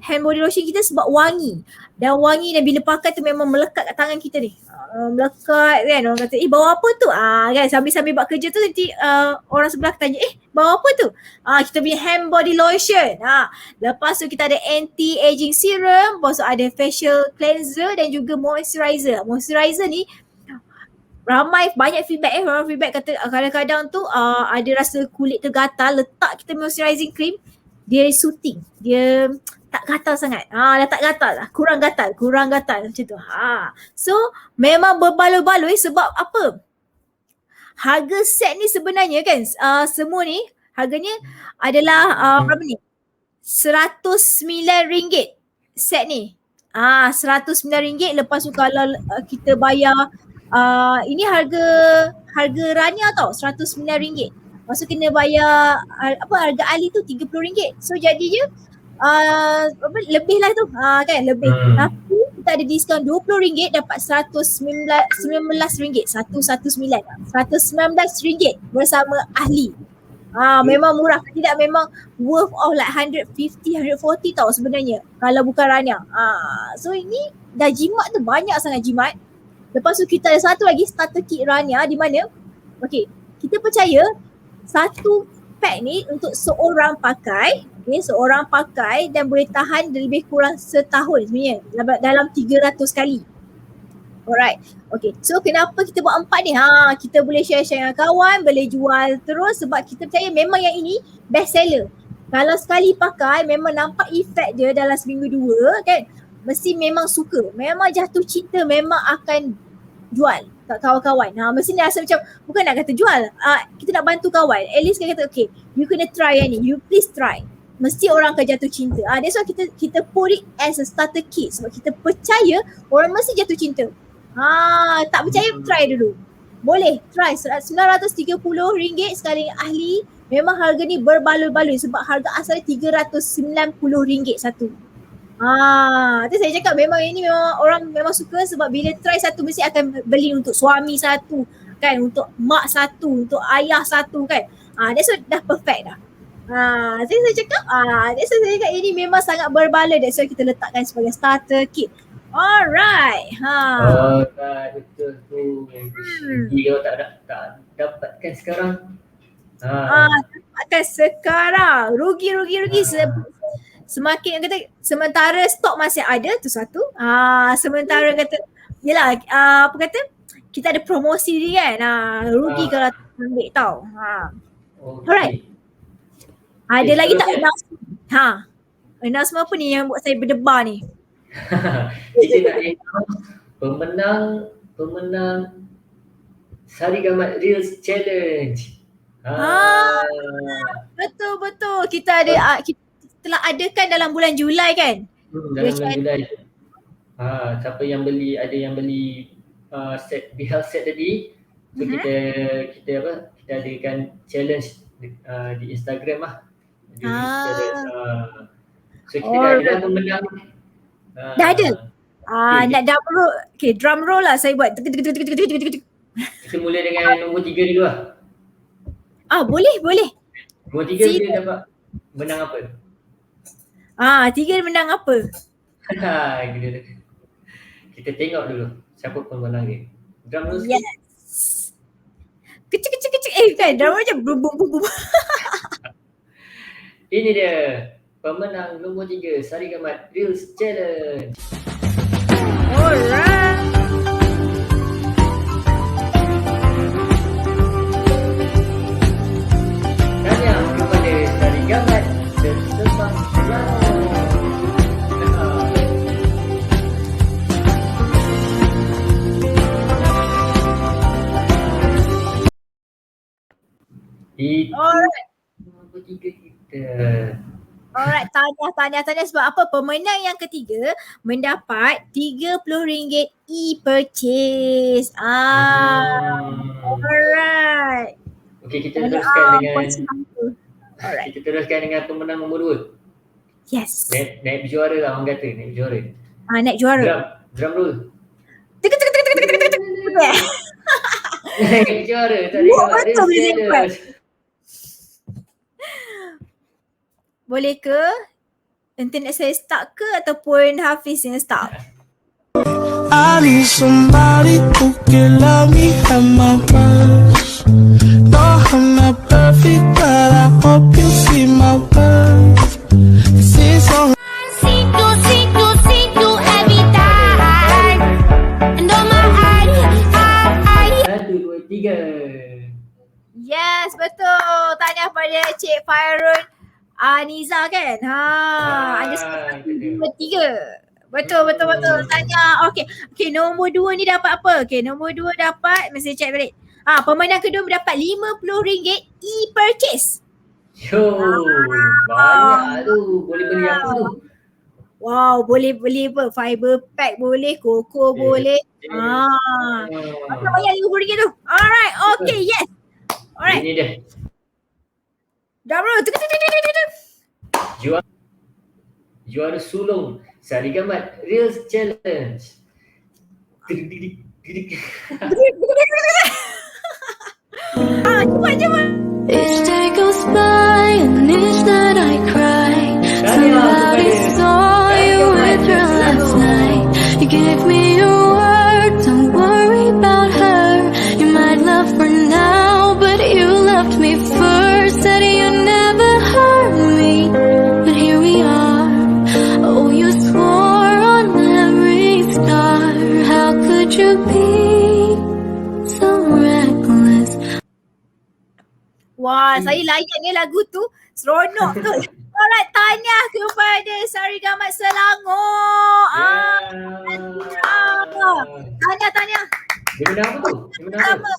hand body lotion kita sebab wangi. Dan bila pakai tu memang melekat kat tangan kita ni. Melekat kan, orang kata bawa apa tu? Kan sambil-sambil buat kerja tu nanti orang sebelah tanya bawa apa tu? Kita punya hand body lotion. Lepas tu kita ada anti-aging serum, lepas tu ada facial cleanser dan juga moisturizer. Moisturizer ni banyak feedback orang feedback kata kadang-kadang tu ada rasa kulit tu gatal, letak kita moisturizing cream dia soothing, dia tak gatal sangat. Dah tak gatal lah, kurang gatal macam tu. So memang berbaloi-baloi sebab apa? Harga set ni sebenarnya kan semua ni harganya adalah berapa ni? RM109 set ni. RM109. Lepas tu kalau kita bayar ini harga Rania tau, RM109. Lepas tu kena bayar harga Ali tu RM30. So jadinya lebih lah tu. Kan lebih. Tapi kita ada diskaun RM20 dapat RM119. RM119 bersama ahli. Memang murah. Tidak, memang worth of like 150-140 tau sebenarnya kalau bukan Rania. So ini dah jimat tu, banyak sangat jimat. Lepas tu kita ada satu lagi starter kit Rania, di mana kita percaya satu pack ni untuk seorang pakai, seorang pakai dan boleh tahan lebih kurang setahun sebenarnya dalam 300 kali. Alright. So kenapa kita buat 4 ni? Kita boleh share-share dengan kawan, boleh jual terus sebab kita percaya memang yang ini best seller. Kalau sekali pakai memang nampak efek dia dalam seminggu 2 kan. Mesti memang suka, memang jatuh cinta, memang akan jual kat kawan-kawan. Mesti ni rasa macam bukan nak kata jual, kita nak bantu kawan. At least kita kata you kena try yang ni, you please try. Mesti orang akan jatuh cinta. That's why kita put it as a starter kit sebab kita percaya orang mesti jatuh cinta. Tak percaya try dulu. Boleh try RM930 sekali ahli. Memang harga ni berbaloi-baloi sebab harga asalnya RM390 satu. Tu saya cakap memang ini memang orang memang suka sebab bila try satu mesti akan beli untuk suami satu kan, untuk mak satu, untuk ayah satu kan. That's why dah perfect dah. Saya cakap that's why saya cakap ini memang sangat berbaloi, that's why kita letakkan sebagai starter kit. Alright. Oh, tak betul tu. Rugi kalau tak dapatkan sekarang. Dapatkan sekarang. Rugi. Semakin kata sementara stok masih ada tu satu. Sementara kata yelah apa kata kita ada promosi dia kan. Rugi kalau tak ambil tau. Alright. Ada lagi tak announcement? Announcement apa ni yang buat saya berdebar ni? Kita nak announce pemenang Sarigamat Reels Challenge. Betul. Kita ada kita telah adakan dalam bulan Julai kan? Dalam bulan Julai. Siapa yang beli, ada yang beli set behel set tadi. So kita adakan challenge di Instagram lah. So kita dah pemenang. Dah ada? Nak drum roll. Okay, drum roll lah saya buat. Kita mula dengan nombor 3 dulu lah. Boleh. Nombor 3 dia dapat menang apa? 3 menang apa? Kita tengok dulu siapa pemenang dia. Drum roll sikit. Yes. Kecil. Kan drum roll macam bum bum bum. Ini dia pemenang nombor 3 Sarigamat Reels Challenge. Alright. Tahniah kepada Sarigamat Sersembang Selangor. Alright. Nombor 3 kita. Alright, tahniah sebab apa? Pemenang yang ketiga mendapat RM30 e-purchase. Alright. Okey, kita teruskan dengan pemenang nombor 2. Yes. Naik berjuara lah orang kata, naik berjuara. Naik juara. Drum roll. Naik berjuara Sarigamat Reels Challenge. Boleh ke internet saya stuck ke ataupun Hafiz yang stuck? I need somebody who can love me at my worst. No, I'm not perfect, but I hope you see my worth. This is all. Situ every time. And on my eye. 1, 2, 3. Yes, betul. Tahniah pada Cik Fairul Aniza kan? Ada 1, 2, 3. Betul. Tahniah. Okey, nombor 2 ni dapat apa? Okey, nombor 2 dapat, mesti check balik. Pemenang kedua mendapat RM50 e-purchase. Banyak tu. Boleh beli apa tu? Wow, boleh beli apa? Fiber pack boleh, koko boleh. Macam bayar RM50 tu. Alright, okay, yes. Alright. Ini dia. Drum roll. Juara sulung Sarigamat Reels Challenge. Cepat. Each day goes by and each night I cry. Somebody saw you with her last night. You gave me your word, don't worry about her. You might love her now, but you loved me first. Said you never hurt me, but here we are. Oh, you swore on every star. How could you be so reckless? Wah, saya layan ni lagu tu. Seronok tu. Alright, tahniah kepada Sarigamat Selangor. Tahniah. Dia menang apa tu?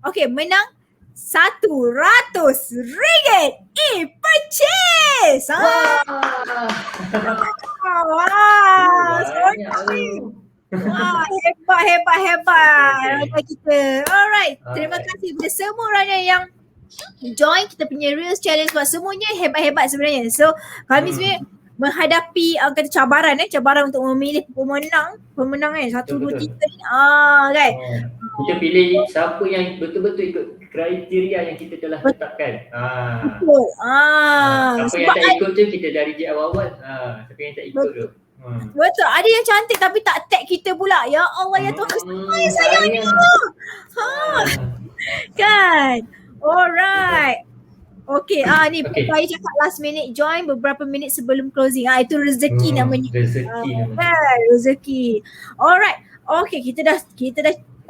Okey, menang RM100 e-purchase. Wah, hebat kita. Alright, terima kasih kepada semua orang yang join kita punya Reels Challenge sebab semuanya hebat-hebat sebenarnya. So kami sebenarnya menghadapi kata cabaran untuk memilih pemenang kan 1, 2, 3 ni. Kan. Kita pilih siapa yang betul-betul ikut kriteria yang kita telah tetapkan. Betul. Siapa yang tak ikut tu kita dari je awal-awal. Siapa yang tak ikut tu. Betul. Ada yang cantik tapi tak tag kita pula. Ya Allah ya Tuhan. Sayang. Kan? Alright. Okay, ni Okay. saya cakap last minute join beberapa minit sebelum closing. Itu rezeki namanya. Rezeki namanya. Kan, rezeki. Alright. Okay, kita dah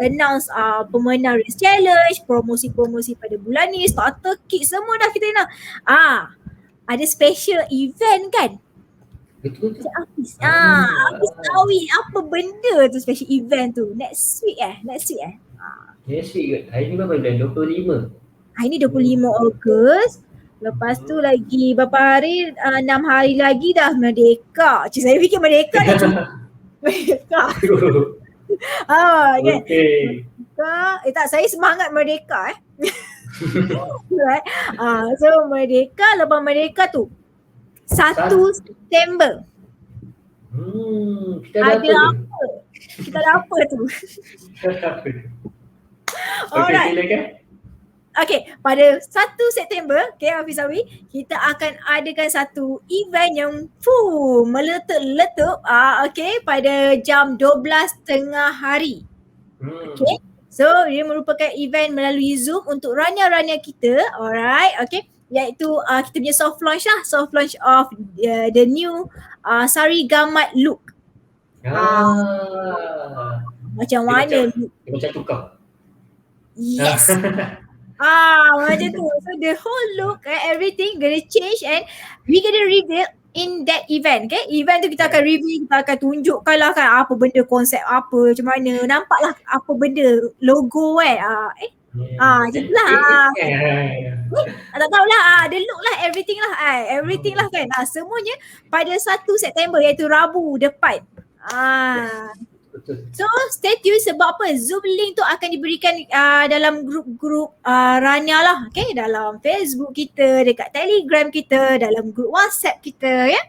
announce pemenang race challenge, promosi-promosi pada bulan ni, starter kit semua dah kita announce. Ada special event kan? Betul. Hafiz. Hafiz tahu apa benda tu special event tu. Next week. Next week kot. Hari ni berapa bulan? 25. Hari ni 25 Ogos. Lepas tu lagi berapa hari? 6 hari lagi dah Merdeka. Cik, saya fikir Merdeka dah cuma Merdeka. Kan? Okay. Tak, saya semangat Merdeka right. So Merdeka, lepas Merdeka tu 1 September. Kita ada apa? Kita ada apa tu? Okay, silakan. Okay, pada 1 September, Hafizawi, kita akan adakan satu event yang meletup-letup pada jam 12 tengah hari. Okay, so dia merupakan event melalui Zoom untuk rania-rania kita, alright, okay, iaitu kita punya soft launch of the new Sari Gamat look. Macam mana? Macam tukar. Yes. Macam tu. So the whole look, everything gonna change and we gonna reveal in that event. Okay, event tu kita akan reveal, kita akan tunjukkan lah kan apa benda, konsep apa, macam mana, nampak lah apa benda, logo macam tu lah. Tak tahulah, the look lah, everything lah kan. Semuanya pada 1 September iaitu Rabu depan. So stay tune sebab apa? Zoom link tu akan diberikan dalam grup-grup Rania lah, okay? Dalam Facebook kita, dekat Telegram kita, dalam grup WhatsApp kita, ya.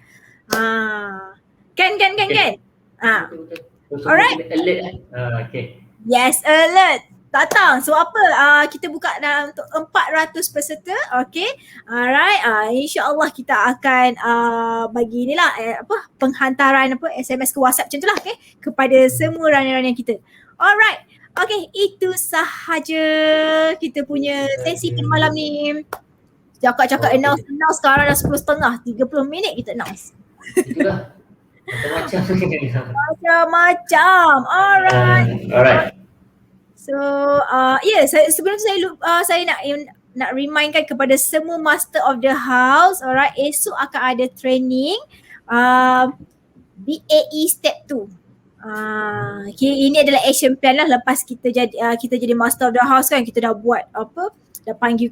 Kan. Alright. Alert okay. Yes, alert. Datang. So apa? Kita buka dalam untuk 400 peserta. Okay. Alright. InsyaAllah kita akan bagi ni lah penghantaran SMS ke WhatsApp macam tu lah, okay, kepada semua rania-rania kita. Alright. Okay, itu sahaja kita punya sesi pada malam ni. Cakap-cakap announce sekarang dah 10.30, 30 minit kita announce. Itulah. Macam-macam. Alright. So sebelum tu saya nak remindkan kepada semua master of the house, alright, esok akan ada training BAE step 2. Okay, ini adalah action plan lah lepas kita jadi master of the house kan, kita dah buat dah panggil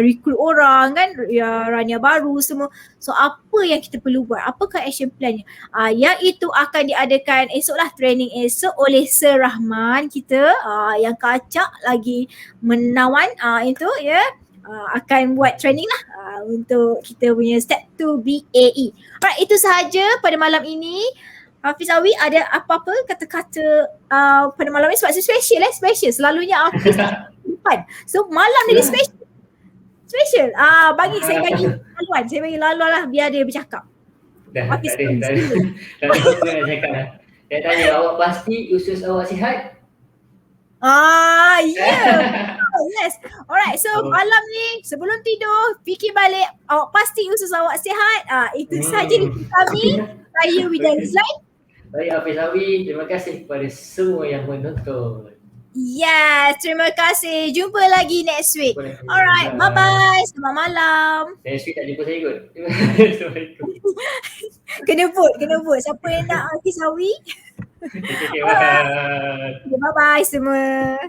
recruit orang kan, rania baru semua. So apa yang kita perlu buat? Apakah action plannya? Iaitu akan diadakan esok lah, training esok oleh Sir Rahman kita yang kacak lagi menawan itu ya. Akan buat training lah untuk kita punya step 2 BAE. Alright, itu sahaja pada malam ini. Hafizawi, ada apa-apa kata-kata pada malam ni? Sebab special selalunya Hafiz depan. So malam ni special. Saya bagi laluan lah biar dia bercakap. Tak ada apa nak cakap lah. Dia tanya, awak pasti usus awak sihat? Yes. Alright, so malam ni sebelum tidur fikir balik, awak pasti usus awak sihat. Itu saja dari kami. Saya Widya Rizlan. Saya Hafizawi. Terima kasih kepada semua yang menonton. Yes, terima kasih. Jumpa lagi next week. Alright, bye-bye. Selamat malam. Next week tak jumpa saya kot. Assalamualaikum. Kena vote. Siapa yang nak Hafizawi? Okay, bye. Bye-bye semua.